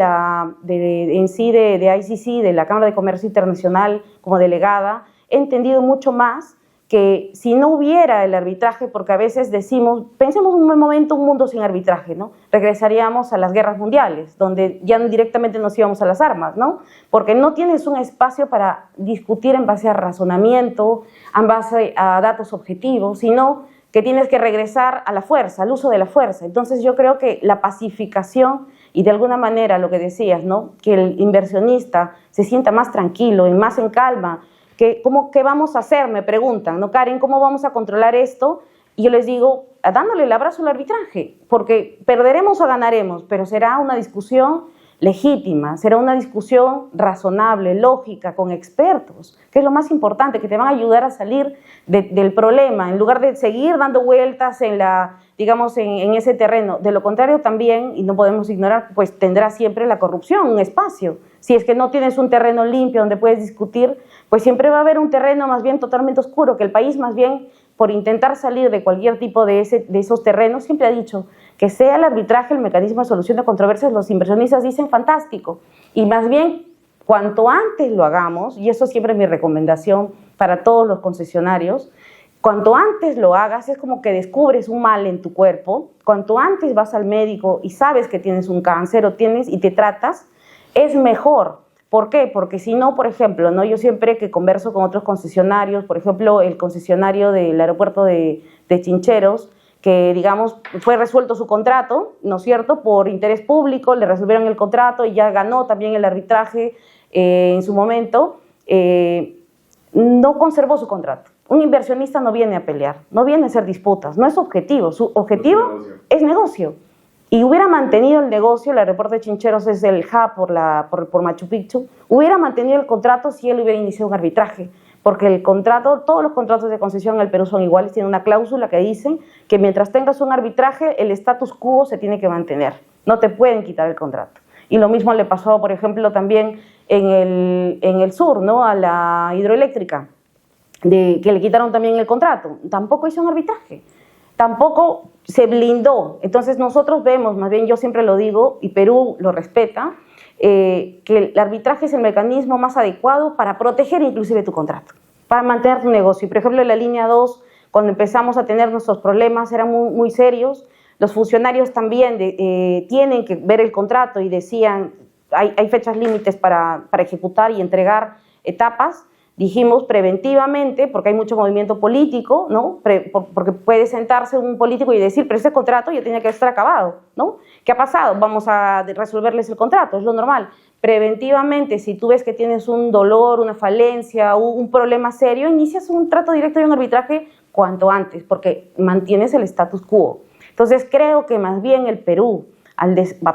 ICC, de la Cámara de Comercio Internacional, como delegada, he entendido mucho más que si no hubiera el arbitraje, porque a veces decimos, pensemos un momento un mundo sin arbitraje, ¿no? Regresaríamos a las guerras mundiales, donde ya directamente nos íbamos a las armas, ¿no? Porque no tienes un espacio para discutir en base a razonamiento, en base a datos objetivos, sino que tienes que regresar a la fuerza, al uso de la fuerza. Entonces yo creo que la pacificación y de alguna manera lo que decías, ¿no? Que el inversionista se sienta más tranquilo y más en calma. ¿Qué vamos a hacer? Me preguntan, ¿no, Karen? ¿Cómo vamos a controlar esto? Y yo les digo, dándole el abrazo al arbitraje, porque perderemos o ganaremos, pero será una discusión legítima, será una discusión razonable, lógica, con expertos, que es lo más importante, que te van a ayudar a salir del problema, en lugar de seguir dando vueltas en ese terreno. De lo contrario también, y no podemos ignorar, pues tendrá siempre la corrupción un espacio. Si es que no tienes un terreno limpio donde puedes discutir, pues siempre va a haber un terreno más bien totalmente oscuro, que el país más bien, por intentar salir de cualquier tipo de esos terrenos, siempre ha dicho que sea el arbitraje el mecanismo de solución de controversias. Los inversionistas dicen fantástico, y más bien cuanto antes lo hagamos, y eso siempre es mi recomendación para todos los concesionarios, cuanto antes lo hagas, es como que descubres un mal en tu cuerpo, cuanto antes vas al médico y sabes que tienes un cáncer y te tratas, es mejor. ¿Por qué? Porque si no, por ejemplo, ¿no? Yo siempre que converso con otros concesionarios, por ejemplo, el concesionario del aeropuerto de Chincheros, que digamos fue resuelto su contrato, ¿no es cierto?, por interés público, le resolvieron el contrato y ya ganó también el arbitraje en su momento, no conservó su contrato. Un inversionista no viene a pelear, no viene a hacer disputas, no es su objetivo negocio. Es negocio. Y hubiera mantenido el negocio, el aeropuerto de Chincheros es el hub por Machu Picchu, hubiera mantenido el contrato si él hubiera iniciado un arbitraje, porque el contrato, todos los contratos de concesión en el Perú son iguales, tienen una cláusula que dicen que mientras tengas un arbitraje, el status quo se tiene que mantener, no te pueden quitar el contrato. Y lo mismo le pasó, por ejemplo, también en el sur, ¿no?, a la hidroeléctrica, que le quitaron también el contrato, tampoco hizo un arbitraje. Tampoco se blindó. Entonces nosotros vemos, más bien yo siempre lo digo, y Perú lo respeta, que el arbitraje es el mecanismo más adecuado para proteger inclusive tu contrato, para mantener tu negocio. Y por ejemplo, en la línea 2, cuando empezamos a tener nuestros problemas, eran muy, muy serios. Los funcionarios también tienen que ver el contrato y decían, hay fechas límites para ejecutar y entregar etapas. Dijimos preventivamente, porque hay mucho movimiento político, ¿no? Porque puede sentarse un político y decir, pero ese contrato ya tenía que estar acabado, ¿no? ¿Qué ha pasado? Vamos a resolverles el contrato, es lo normal. Preventivamente, si tú ves que tienes un dolor, una falencia, un problema serio, inicias un trato directo y un arbitraje cuanto antes, porque mantienes el status quo. Entonces creo que más bien el Perú,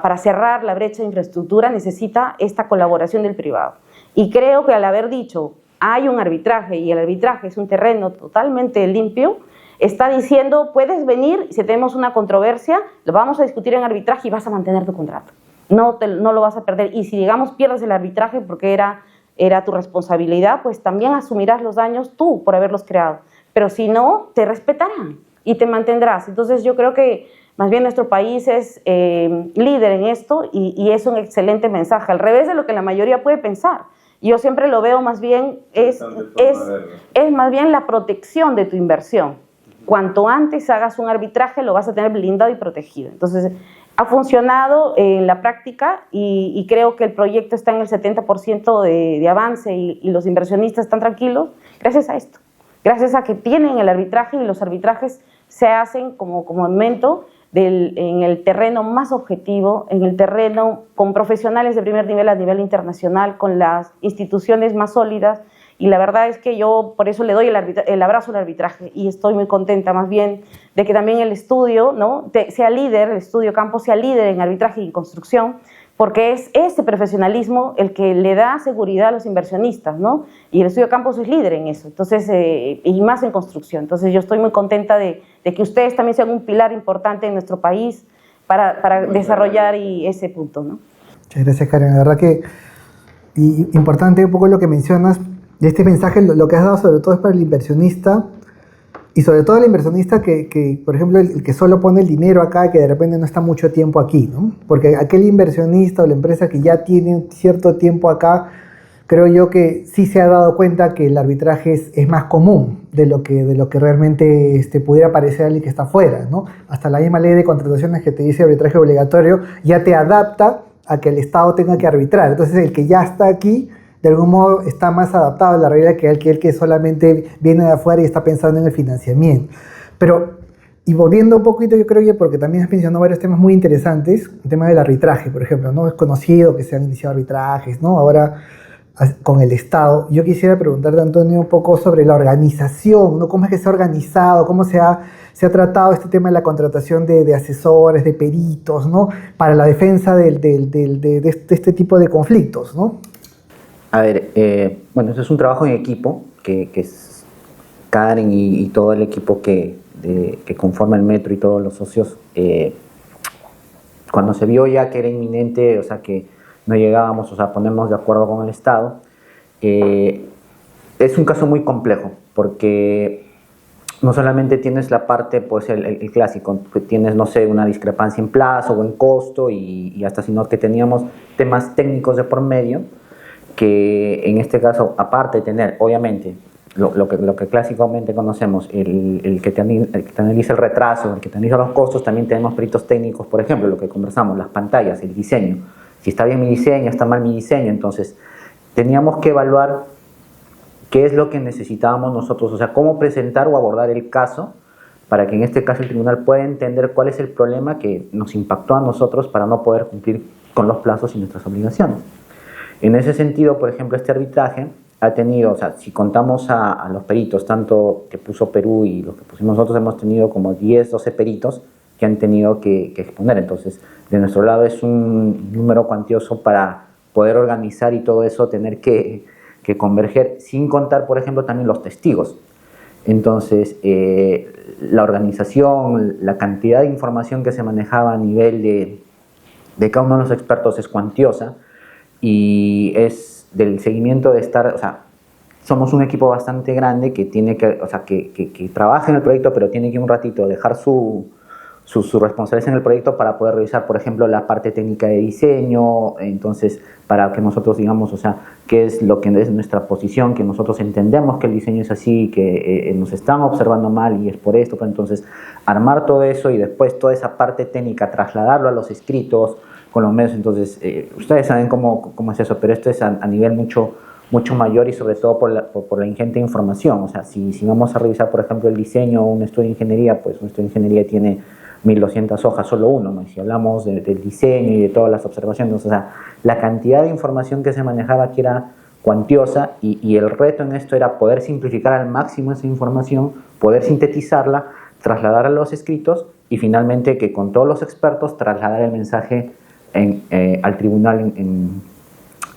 para cerrar la brecha de infraestructura, necesita esta colaboración del privado. Y creo que al haber dicho, hay un arbitraje y el arbitraje es un terreno totalmente limpio, está diciendo, puedes venir, si tenemos una controversia, lo vamos a discutir en arbitraje y vas a mantener tu contrato. No lo vas a perder. Y si, digamos, pierdes el arbitraje porque era tu responsabilidad, pues también asumirás los daños tú por haberlos creado. Pero si no, te respetarán y te mantendrás. Entonces yo creo que más bien nuestro país es líder en esto y es un excelente mensaje, al revés de lo que la mayoría puede pensar. Yo siempre lo veo más bien, es más bien la protección de tu inversión. Cuanto antes hagas un arbitraje, lo vas a tener blindado y protegido. Entonces, ha funcionado en la práctica y creo que el proyecto está en el 70% de avance y los inversionistas están tranquilos gracias a esto. Gracias a que tienen el arbitraje y los arbitrajes se hacen como momento en el terreno más objetivo, en el terreno con profesionales de primer nivel a nivel internacional, con las instituciones más sólidas, y la verdad es que yo por eso le doy el abrazo al arbitraje y estoy muy contenta más bien de que también el estudio, ¿no?, sea líder, el estudio Campo sea líder en arbitraje y construcción, porque es este profesionalismo el que le da seguridad a los inversionistas, ¿no? Y el estudio Campos es líder en eso, entonces, y más en construcción. Entonces yo estoy muy contenta de que ustedes también sean un pilar importante en nuestro país para desarrollar ese punto, ¿no? Muchas gracias, Karen. La verdad que importante un poco lo que mencionas, de este mensaje, lo que has dado sobre todo es para el inversionista, y sobre todo el inversionista que por ejemplo, el que solo pone el dinero acá y que de repente no está mucho tiempo aquí, ¿no? Porque aquel inversionista o la empresa que ya tiene cierto tiempo acá, creo yo que sí se ha dado cuenta que el arbitraje es más común de lo que realmente pudiera parecer a alguien que está afuera, ¿no? Hasta la misma ley de contrataciones que te dice arbitraje obligatorio ya te adapta a que el Estado tenga que arbitrar. Entonces el que ya está aquí, de algún modo está más adaptado a la realidad que el que solamente viene de afuera y está pensando en el financiamiento. Pero Y volviendo un poquito, yo creo que porque también has mencionado varios temas muy interesantes, el tema del arbitraje, por ejemplo, ¿no? Es conocido que se han iniciado arbitrajes, ¿no? Ahora con el Estado. Yo quisiera preguntarte, Antonio, un poco sobre la organización, ¿no? ¿Cómo es que se ha organizado? ¿Cómo se ha tratado este tema de la contratación de asesores, de peritos, ¿no? Para la defensa de este tipo de conflictos, ¿no? A ver, bueno, eso es un trabajo en equipo, que es Karen y todo el equipo que conforma el metro y todos los socios. Cuando se vio ya que era inminente, o sea, que no llegábamos, o sea, a ponernos de acuerdo con el Estado, es un caso muy complejo, porque no solamente tienes la parte, pues el clásico, que tienes, no sé, una discrepancia en plazo o en costo y hasta, sino que teníamos temas técnicos de por medio, que en este caso, aparte de tener, obviamente, lo que clásicamente conocemos, el que te analiza el retraso, el que te analiza los costos, también tenemos peritos técnicos, por ejemplo, lo que conversamos, las pantallas, el diseño. Si está bien mi diseño, está mal mi diseño, entonces teníamos que evaluar qué es lo que necesitábamos nosotros, o sea, cómo presentar o abordar el caso para que en este caso el tribunal pueda entender cuál es el problema que nos impactó a nosotros para no poder cumplir con los plazos y nuestras obligaciones. En ese sentido, por ejemplo, este arbitraje ha tenido, o sea, si contamos a los peritos, tanto que puso Perú y los que pusimos nosotros, hemos tenido como 10, 12 peritos que han tenido que exponer. Entonces, de nuestro lado es un número cuantioso para poder organizar y todo eso, tener que converger, sin contar, por ejemplo, también los testigos. Entonces, la organización, la cantidad de información que se manejaba a nivel de cada uno de los expertos es cuantiosa, y es del seguimiento de estar, o sea, somos un equipo bastante grande que tiene que, o sea, que trabaja en el proyecto, pero tiene que un ratito dejar su responsabilidad en el proyecto para poder revisar, por ejemplo, la parte técnica de diseño, entonces, para que nosotros digamos, o sea, qué es lo que es nuestra posición, que nosotros entendemos que el diseño es así, que nos están observando mal y es por esto, pero entonces, armar todo eso y después toda esa parte técnica, trasladarlo a los escritos, con los medios. Entonces, ustedes saben cómo es eso, pero esto es a nivel mucho mayor y sobre todo por la ingente información. O sea, si vamos a revisar, por ejemplo, el diseño o un estudio de ingeniería, pues un estudio de ingeniería tiene 1200 hojas, solo uno, ¿no? Y si hablamos del diseño y de todas las observaciones, o sea, la cantidad de información que se manejaba aquí era cuantiosa, y el reto en esto era poder simplificar al máximo esa información, poder sintetizarla, trasladar a los escritos y finalmente que con todos los expertos trasladar el mensaje al tribunal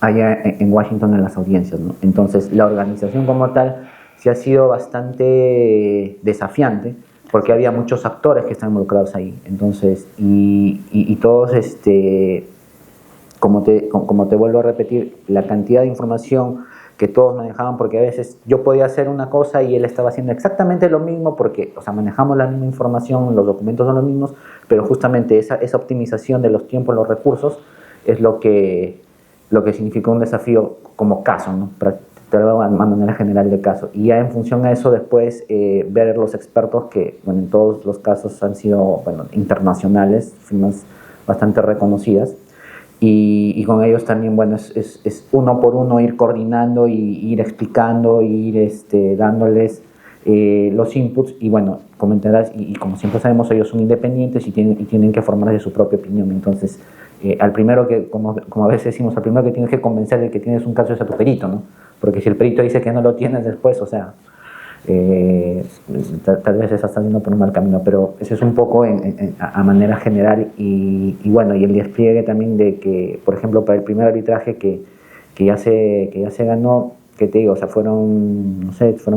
allá en Washington en las audiencias, ¿no? Entonces la organización como tal sí ha sido bastante desafiante porque había muchos actores que están involucrados ahí. Entonces, y todos, como te vuelvo a repetir, la cantidad de información que todos manejaban, porque a veces yo podía hacer una cosa y él estaba haciendo exactamente lo mismo, porque, o sea, manejamos la misma información, los documentos son los mismos, pero justamente esa optimización de los tiempos, los recursos, es lo que significó un desafío como caso, ¿no? De manera general de caso. Y ya en función a eso después ver los expertos que, bueno, en todos los casos han sido, bueno, internacionales, firmas bastante reconocidas. Y con ellos también, bueno, es uno por uno ir coordinando y ir explicando, ir dándoles los inputs. Y bueno, comentarás, y como siempre sabemos, ellos son independientes y tienen que formarse su propia opinión. Entonces, al primero que, como a veces decimos, al primero que tienes que convencer de que tienes un caso es a tu perito, ¿no? Porque si el perito dice que no lo tienes después, o sea, tal vez estás saliendo por un mal camino, pero eso es un poco a manera general. Y bueno, y el despliegue también de que, por ejemplo, para el primer arbitraje que ya se ganó, que te digo, o sea, fueron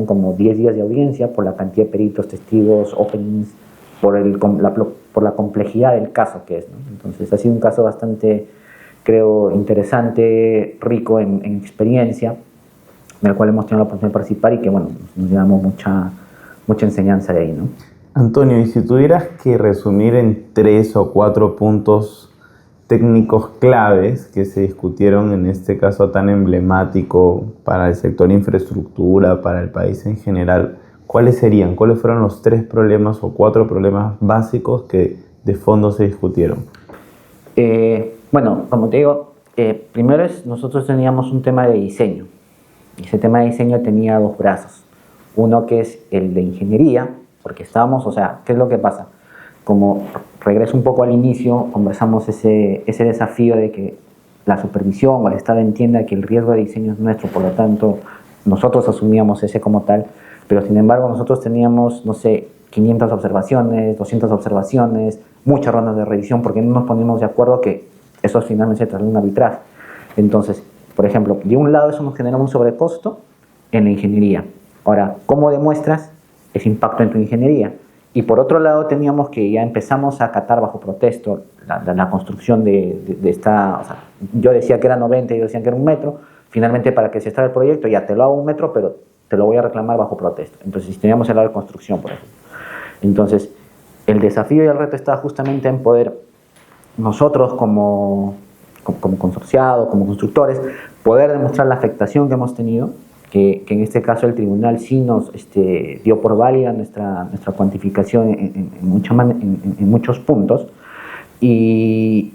como 10 días de audiencia por la cantidad de peritos, testigos, openings, por la complejidad del caso que es, ¿no? Entonces ha sido un caso bastante, creo, interesante, rico en experiencia, en el cual hemos tenido la oportunidad de participar y que, bueno, nos llevamos mucha enseñanza de ahí, ¿no? Antonio, y si tuvieras que resumir en 3 o 4 puntos técnicos claves que se discutieron en este caso tan emblemático para el sector infraestructura, para el país en general, ¿cuáles serían? ¿Cuáles fueron los 3 problemas o 4 problemas básicos que de fondo se discutieron? Bueno, como te digo, primero nosotros teníamos un tema de diseño. Y ese tema de diseño tenía 2 brazos. Uno que es el de ingeniería, porque estábamos, o sea, ¿qué es lo que pasa? Como regreso un poco al inicio, conversamos ese desafío de que la supervisión o el Estado entienda que el riesgo de diseño es nuestro, por lo tanto, nosotros asumíamos ese como tal, pero sin embargo nosotros teníamos, no sé, 500 observaciones, 200 observaciones, muchas rondas de revisión, porque no nos ponemos de acuerdo que eso finalmente se trasladó a un arbitraje. Entonces, por ejemplo, de un lado eso nos genera un sobrecosto en la ingeniería. Ahora, ¿cómo demuestras ese impacto en tu ingeniería? Y por otro lado teníamos que ya empezamos a acatar bajo protesto la construcción de esta, o sea, yo decía que era 90 y ellos decían que era 1 metro, finalmente para que se extraiga el proyecto ya te lo hago 1 metro, pero te lo voy a reclamar bajo protesto. Entonces teníamos el lado de construcción, por ejemplo. Entonces, el desafío y el reto está justamente en poder nosotros como consorciados, como constructores, poder demostrar la afectación que hemos tenido, que en este caso el tribunal sí nos dio por válida nuestra cuantificación en muchos puntos, y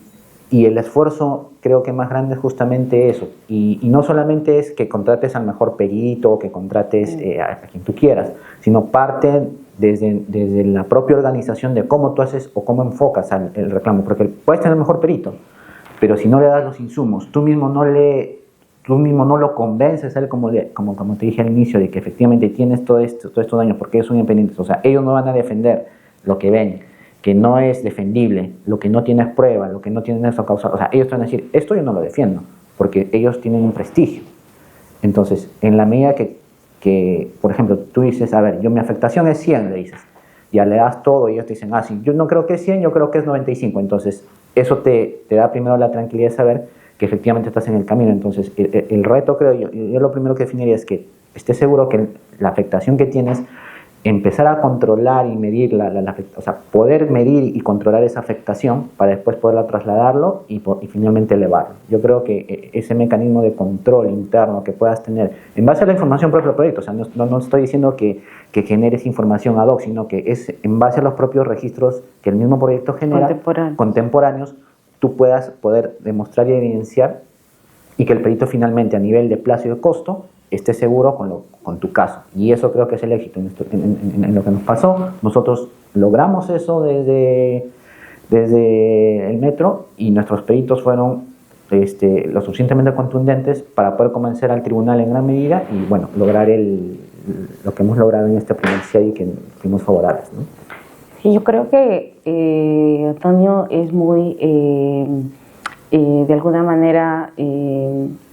el esfuerzo creo que más grande es justamente eso, y no solamente es que contrates al mejor perito o que contrates a quien tú quieras, sino parte desde la propia organización de cómo tú haces o cómo enfocas el reclamo, porque puedes tener el mejor perito, pero si no le das los insumos, tú mismo no lo convences a él, como te dije al inicio, de que efectivamente tienes todos estos daños porque ellos son independientes. O sea, ellos no van a defender lo que ven, que no es defendible, lo que no tienes prueba, lo que no tienes eso causal. O sea, ellos te van a decir, esto yo no lo defiendo, porque ellos tienen un prestigio. Entonces, en la medida que por ejemplo, tú dices, a ver, mi afectación es 100, le dices, ya le das todo y ellos te dicen, sí, yo no creo que es 100, yo creo que es 95. Entonces, eso te da primero la tranquilidad de saber que efectivamente estás en el camino. Entonces, el reto, creo yo lo primero que definiría es que estés seguro que la afectación que tienes, empezar a controlar y medir o sea, poder medir y controlar esa afectación para después poderla trasladarlo y finalmente elevarlo. Yo creo que ese mecanismo de control interno que puedas tener en base a la información propia del proyecto, o sea, no estoy diciendo que generes información ad hoc, sino que es en base a los propios registros que el mismo proyecto genera, contemporáneos, tú puedas poder demostrar y evidenciar, y que el perito finalmente a nivel de plazo y de costo esté seguro con tu caso. Y eso creo que es el éxito en lo que nos pasó. Nosotros logramos eso desde el metro, y nuestros peritos fueron lo suficientemente contundentes para poder convencer al tribunal en gran medida y, bueno, lograr lo que hemos logrado en este primer CIE y que fuimos favorables, ¿no? Sí, yo creo que Antonio es muy, de alguna manera,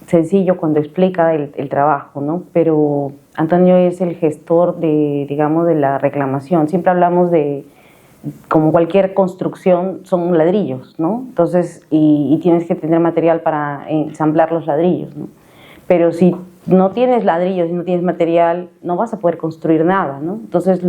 sencillo cuando explica el trabajo, ¿no? Pero Antonio es el gestor digamos, de la reclamación. Siempre hablamos como cualquier construcción, son ladrillos, ¿no? Entonces, y tienes que tener material para ensamblar los ladrillos, ¿no? Pero si no tienes ladrillos y no tienes material, no vas a poder construir nada, ¿no? Entonces,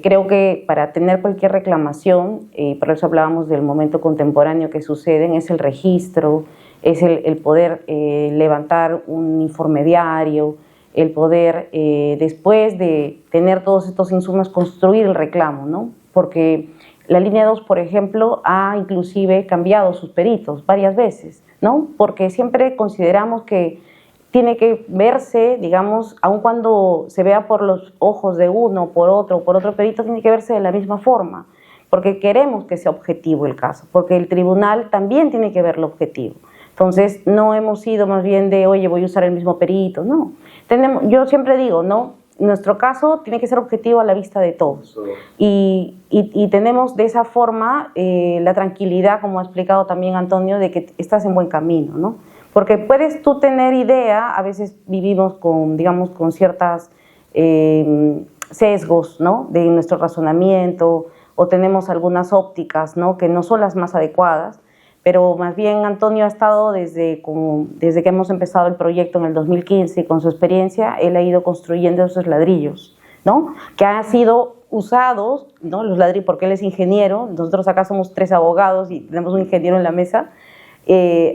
creo que para tener cualquier reclamación, por eso hablábamos del momento contemporáneo que suceden, es el registro, es el poder levantar un informe diario, el poder, después de tener todos estos insumos, construir el reclamo, ¿no? Porque la línea 2, por ejemplo, ha inclusive cambiado sus peritos varias veces, ¿no? Porque siempre consideramos que tiene que verse, digamos, aun cuando se vea por los ojos de uno, por otro perito, tiene que verse de la misma forma, porque queremos que sea objetivo el caso, porque el tribunal también tiene que verlo objetivo. Entonces, no hemos sido más bien de, oye, voy a usar el mismo perito, no. Yo siempre digo, no, nuestro caso tiene que ser objetivo a la vista de todos. Y tenemos de esa forma la tranquilidad, como ha explicado también Antonio, de que estás en buen camino, ¿no? Porque puedes tú tener idea, a veces vivimos con ciertas sesgos, ¿no? De nuestro razonamiento, o tenemos algunas ópticas, ¿no? Que no son las más adecuadas, pero más bien Antonio ha estado desde que hemos empezado el proyecto en el 2015, y con su experiencia él ha ido construyendo esos ladrillos, ¿no? Que han sido usados, ¿no? Los ladrillos, porque él es ingeniero, nosotros acá somos 3 abogados y tenemos un ingeniero en la mesa.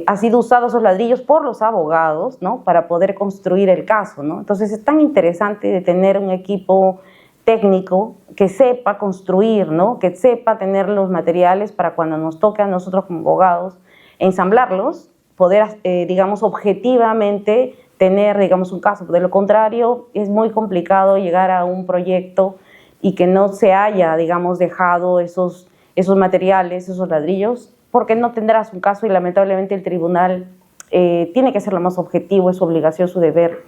Ha sido usado esos ladrillos por los abogados, ¿no? Para poder construir el caso, ¿no? Entonces es tan interesante de tener un equipo técnico que sepa construir, ¿no? Que sepa tener los materiales para cuando nos toque a nosotros como abogados ensamblarlos, poder, digamos, objetivamente tener, digamos, un caso. De lo contrario, es muy complicado llegar a un proyecto y que no se haya, digamos, dejado esos materiales, esos ladrillos, porque no tendrás un caso y lamentablemente el tribunal tiene que ser lo más objetivo, es su obligación, su deber,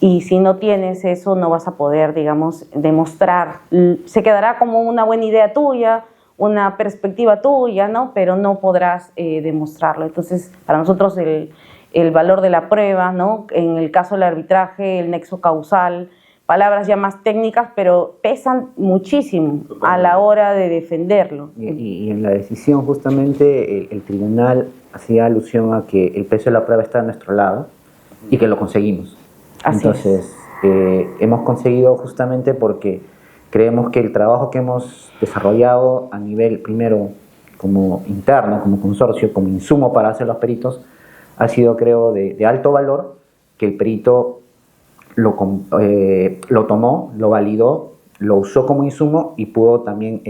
y si no tienes eso no vas a poder, digamos, demostrar. Se quedará como una buena idea tuya, una perspectiva tuya, ¿no? Pero no podrás demostrarlo. Entonces, para nosotros el valor de la prueba, ¿no? En el caso del arbitraje, el nexo causal, palabras ya más técnicas, pero pesan muchísimo a la hora de defenderlo. Y en la decisión justamente el tribunal hacía alusión a que el peso de la prueba está a nuestro lado y que lo conseguimos. Entonces, hemos conseguido justamente porque creemos que el trabajo que hemos desarrollado a nivel, primero, como interno, como consorcio, como insumo para hacer los peritos, ha sido, creo, de alto valor, que el perito lo tomó, lo validó, lo usó como insumo y pudo también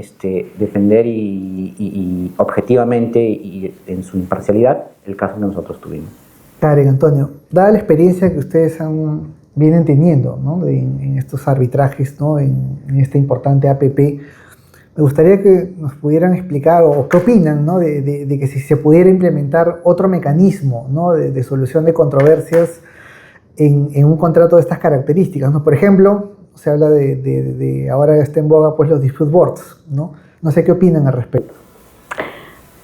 defender y objetivamente y en su imparcialidad el caso que nosotros tuvimos. Karen, Antonio, dada la experiencia que ustedes vienen teniendo, ¿no? en estos arbitrajes, ¿no? en esta importante APP, me gustaría que nos pudieran explicar o qué opinan, ¿no? de que si se pudiera implementar otro mecanismo, ¿no? de solución de controversias en un contrato de estas características, ¿no? Por ejemplo, se habla de ahora está en boga pues los dispute boards, ¿no? No sé qué opinan al respecto.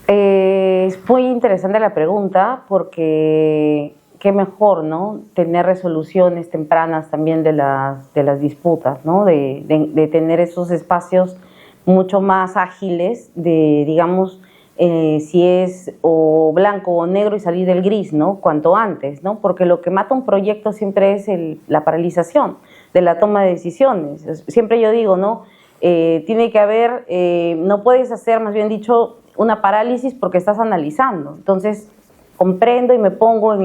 Es muy interesante la pregunta porque qué mejor, ¿no? Tener resoluciones tempranas también de las disputas, ¿no? De tener esos espacios mucho más ágiles de, digamos, si es o blanco o negro y salir del gris, ¿no? Cuanto antes, ¿no? Porque lo que mata un proyecto siempre es la paralización de la toma de decisiones. Siempre yo digo, ¿no? Tiene que haber, no puedes hacer, más bien dicho, una parálisis porque estás analizando. Entonces, comprendo y me pongo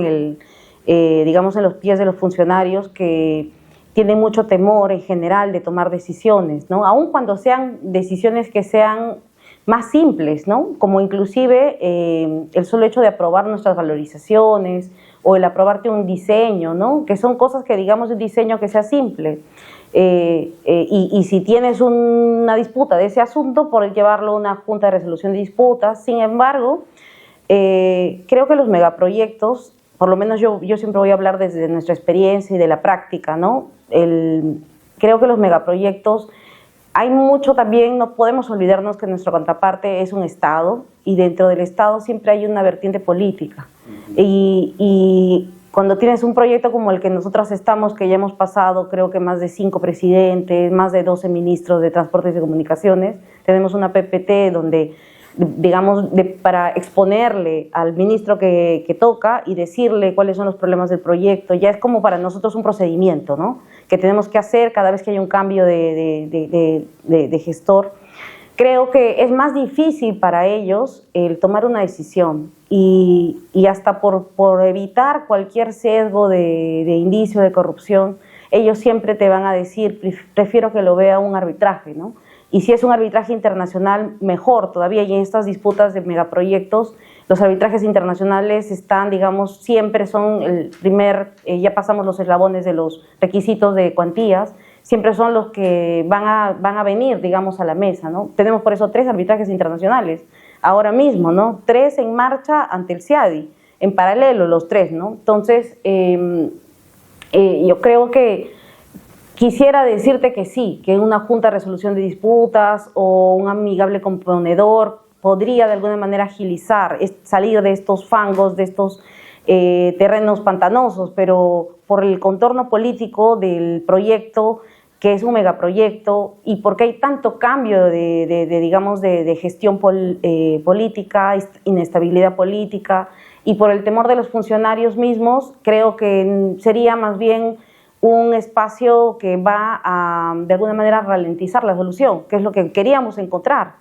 digamos, en los pies de los funcionarios que tienen mucho temor en general de tomar decisiones, ¿no? Aun cuando sean decisiones que sean más simples, ¿no? Como inclusive el solo hecho de aprobar nuestras valorizaciones o el aprobarte un diseño, ¿no? Que son cosas que, digamos, un diseño que sea simple. Y si tienes una disputa de ese asunto, por llevarlo a una junta de resolución de disputas. Sin embargo, creo que los megaproyectos, por lo menos yo siempre voy a hablar desde nuestra experiencia y de la práctica, ¿no? Creo que los megaproyectos, hay mucho también, no podemos olvidarnos que nuestra contraparte es un Estado y dentro del Estado siempre hay una vertiente política. Y cuando tienes un proyecto como el que nosotros estamos, que ya hemos pasado creo que más de 5 presidentes, más de 12 ministros de Transportes y Comunicaciones, tenemos una PPT donde, digamos, para exponerle al ministro que toca y decirle cuáles son los problemas del proyecto, ya es como para nosotros un procedimiento, ¿no? Que tenemos que hacer cada vez que hay un cambio de gestor. Creo que es más difícil para ellos el tomar una decisión y hasta por evitar cualquier sesgo de indicio de corrupción, ellos siempre te van a decir, prefiero que lo vea un arbitraje, ¿no? Y si es un arbitraje internacional, mejor todavía. Y en estas disputas de megaproyectos, los arbitrajes internacionales están, digamos, siempre son el primer, ya pasamos los eslabones de los requisitos de cuantías, siempre son los que van a venir, digamos, a la mesa, ¿no? Tenemos por eso 3 arbitrajes internacionales, ahora mismo, ¿no? 3 en marcha ante el CIADI, en paralelo los 3, ¿no? Entonces, yo creo que quisiera decirte que sí, que una junta de resolución de disputas o un amigable componedor podría de alguna manera agilizar, salir de estos fangos, de estos terrenos pantanosos, pero por el contorno político del proyecto, que es un megaproyecto, y porque hay tanto cambio digamos, de gestión política, inestabilidad política, y por el temor de los funcionarios mismos, creo que sería más bien un espacio que va a, de alguna manera, ralentizar la solución, que es lo que queríamos encontrar.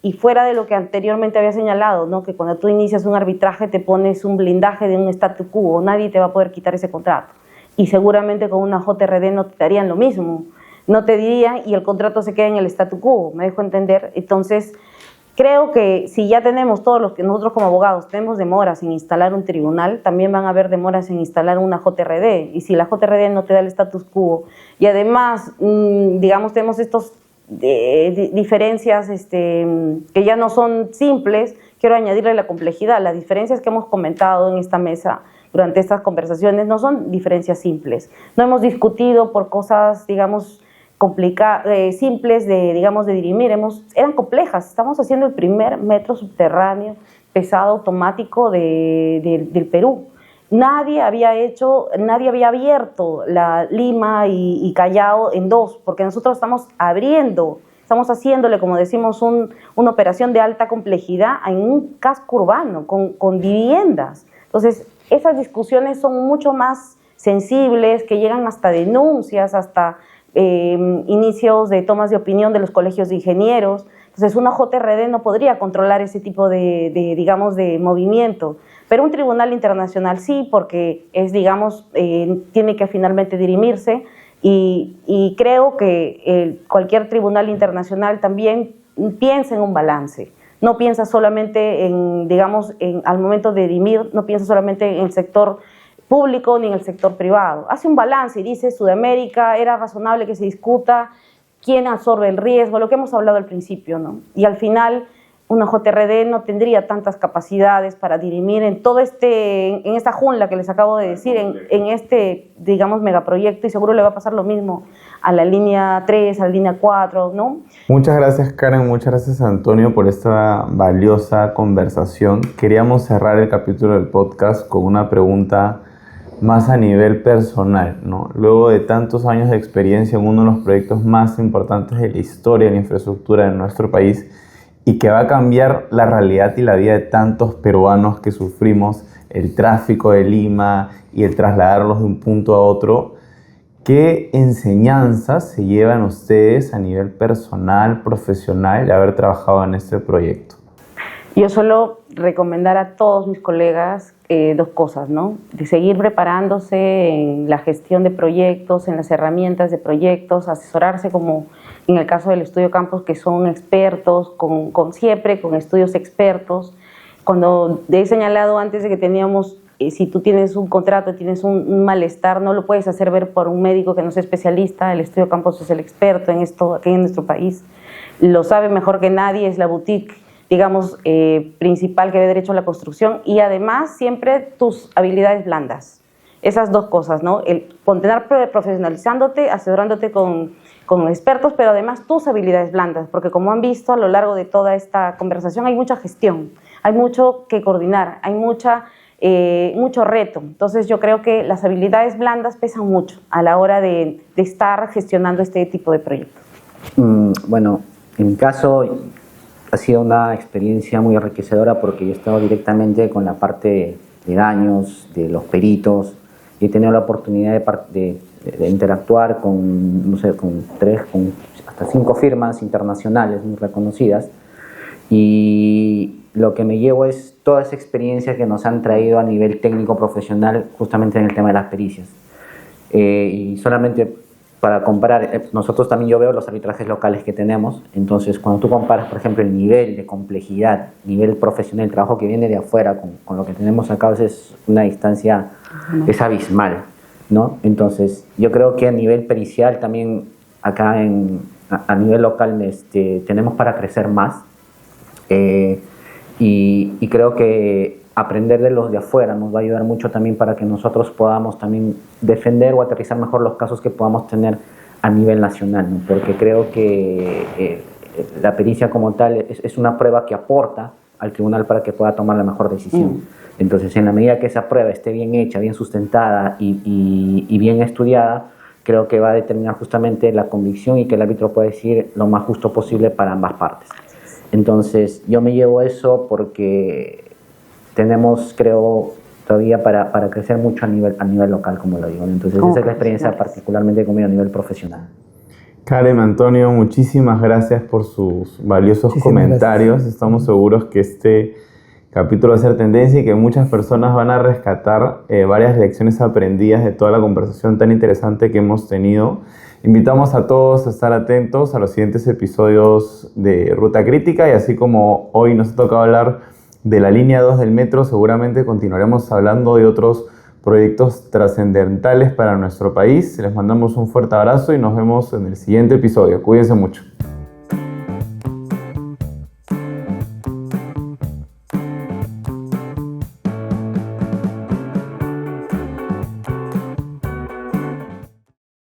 Y fuera de lo que anteriormente había señalado, ¿no? Que cuando tú inicias un arbitraje te pones un blindaje de un statu quo, nadie te va a poder quitar ese contrato. Y seguramente con una JRD no te darían lo mismo, no te dirían y el contrato se queda en el statu quo, me dejo entender. Entonces, creo que si ya tenemos todos los que nosotros como abogados tenemos demoras en instalar un tribunal, también van a haber demoras en instalar una JRD. Y si la JRD no te da el status quo y además, digamos, tenemos estos diferencias que ya no son simples, quiero añadirle la complejidad. Las diferencias que hemos comentado en esta mesa durante estas conversaciones no son diferencias simples. No hemos discutido por cosas, digamos, simples de dirimir, eran complejas. Estamos haciendo el primer metro subterráneo pesado automático del Perú. Nadie había abierto la Lima y Callao en dos, porque nosotros estamos haciéndole, como decimos, una operación de alta complejidad en un casco urbano, con viviendas. Entonces, esas discusiones son mucho más sensibles, que llegan hasta denuncias, hasta inicios de tomas de opinión de los colegios de ingenieros. Entonces, una JRD no podría controlar ese tipo de movimiento. Pero un tribunal internacional sí, porque tiene que finalmente dirimirse, y creo que cualquier tribunal internacional también piensa en un balance. No piensa solamente al momento de dirimir, no piensa solamente en el sector público ni en el sector privado. Hace un balance y dice: Sudamérica, era razonable que se discuta quién absorbe el riesgo, lo que hemos hablado al principio, ¿no? Y al final, una JRD no tendría tantas capacidades para dirimir en esta jungla que les acabo de decir, en este, megaproyecto, y seguro le va a pasar lo mismo a la línea 3, a la línea 4, ¿no? Muchas gracias, Karen, muchas gracias, Antonio, por esta valiosa conversación. Queríamos cerrar el capítulo del podcast con una pregunta más a nivel personal, ¿no? Luego de tantos años de experiencia en uno de los proyectos más importantes de la historia de la infraestructura de nuestro país, y que va a cambiar la realidad y la vida de tantos peruanos que sufrimos el tráfico de Lima y el trasladarlos de un punto a otro, ¿qué enseñanzas se llevan ustedes a nivel personal, profesional, de haber trabajado en este proyecto? Yo solo recomendar a todos mis colegas dos cosas, ¿no? De seguir preparándose en la gestión de proyectos, en las herramientas de proyectos, asesorarse como en el caso del Estudio Campos, que son expertos, siempre con estudios expertos. Cuando he señalado antes de que teníamos, si tú tienes un contrato, tienes un malestar, no lo puedes hacer ver por un médico que no sea especialista. El Estudio Campos es el experto en esto aquí en nuestro país. Lo sabe mejor que nadie, es la boutique, principal que ve derecho a la construcción, y además siempre tus habilidades blandas. Esas dos cosas, ¿no? El continuar profesionalizándote, asesorándote con expertos, pero además tus habilidades blandas, porque como han visto a lo largo de toda esta conversación, hay mucha gestión, hay mucho que coordinar, hay mucho reto. Entonces yo creo que las habilidades blandas pesan mucho a la hora de estar gestionando este tipo de proyectos. Bueno, en mi caso ha sido una experiencia muy enriquecedora, porque yo he estado directamente con la parte de daños, de los peritos, y he tenido la oportunidad de interactuar con hasta 5 firmas internacionales muy reconocidas, y lo que me llevo es toda esa experiencia que nos han traído a nivel técnico profesional justamente en el tema de las pericias. Y solamente para comparar, nosotros también, yo veo los arbitrajes locales que tenemos. Entonces, cuando tú comparas, por ejemplo, el nivel de complejidad, nivel profesional, el trabajo que viene de afuera con lo que tenemos acá, es una distancia, es abismal, ¿no? Entonces, yo creo que a nivel pericial también acá a nivel local tenemos para crecer más, y creo que aprender de los de afuera nos va a ayudar mucho también para que nosotros podamos también defender o aterrizar mejor los casos que podamos tener a nivel nacional, ¿no? Porque creo que la pericia como tal es una prueba que aporta al tribunal para que pueda tomar la mejor decisión. Entonces, en la medida que esa prueba esté bien hecha, bien sustentada y bien estudiada, creo que va a determinar justamente la convicción, y que el árbitro pueda decir lo más justo posible para ambas partes. Entonces, yo me llevo eso porque tenemos, creo, todavía para crecer mucho a nivel local, como lo digo. Entonces, esa es la experiencia particularmente conmigo a nivel profesional. Karen, Antonio, muchísimas gracias por sus valiosos comentarios. Gracias. Estamos seguros que este capítulo va a ser tendencia y que muchas personas van a rescatar varias lecciones aprendidas de toda la conversación tan interesante que hemos tenido. Invitamos a todos a estar atentos a los siguientes episodios de Ruta Crítica, y así como hoy nos ha tocado hablar de la línea 2 del metro, seguramente continuaremos hablando de otros proyectos trascendentales para nuestro país. Les mandamos un fuerte abrazo y nos vemos en el siguiente episodio. Cuídense mucho.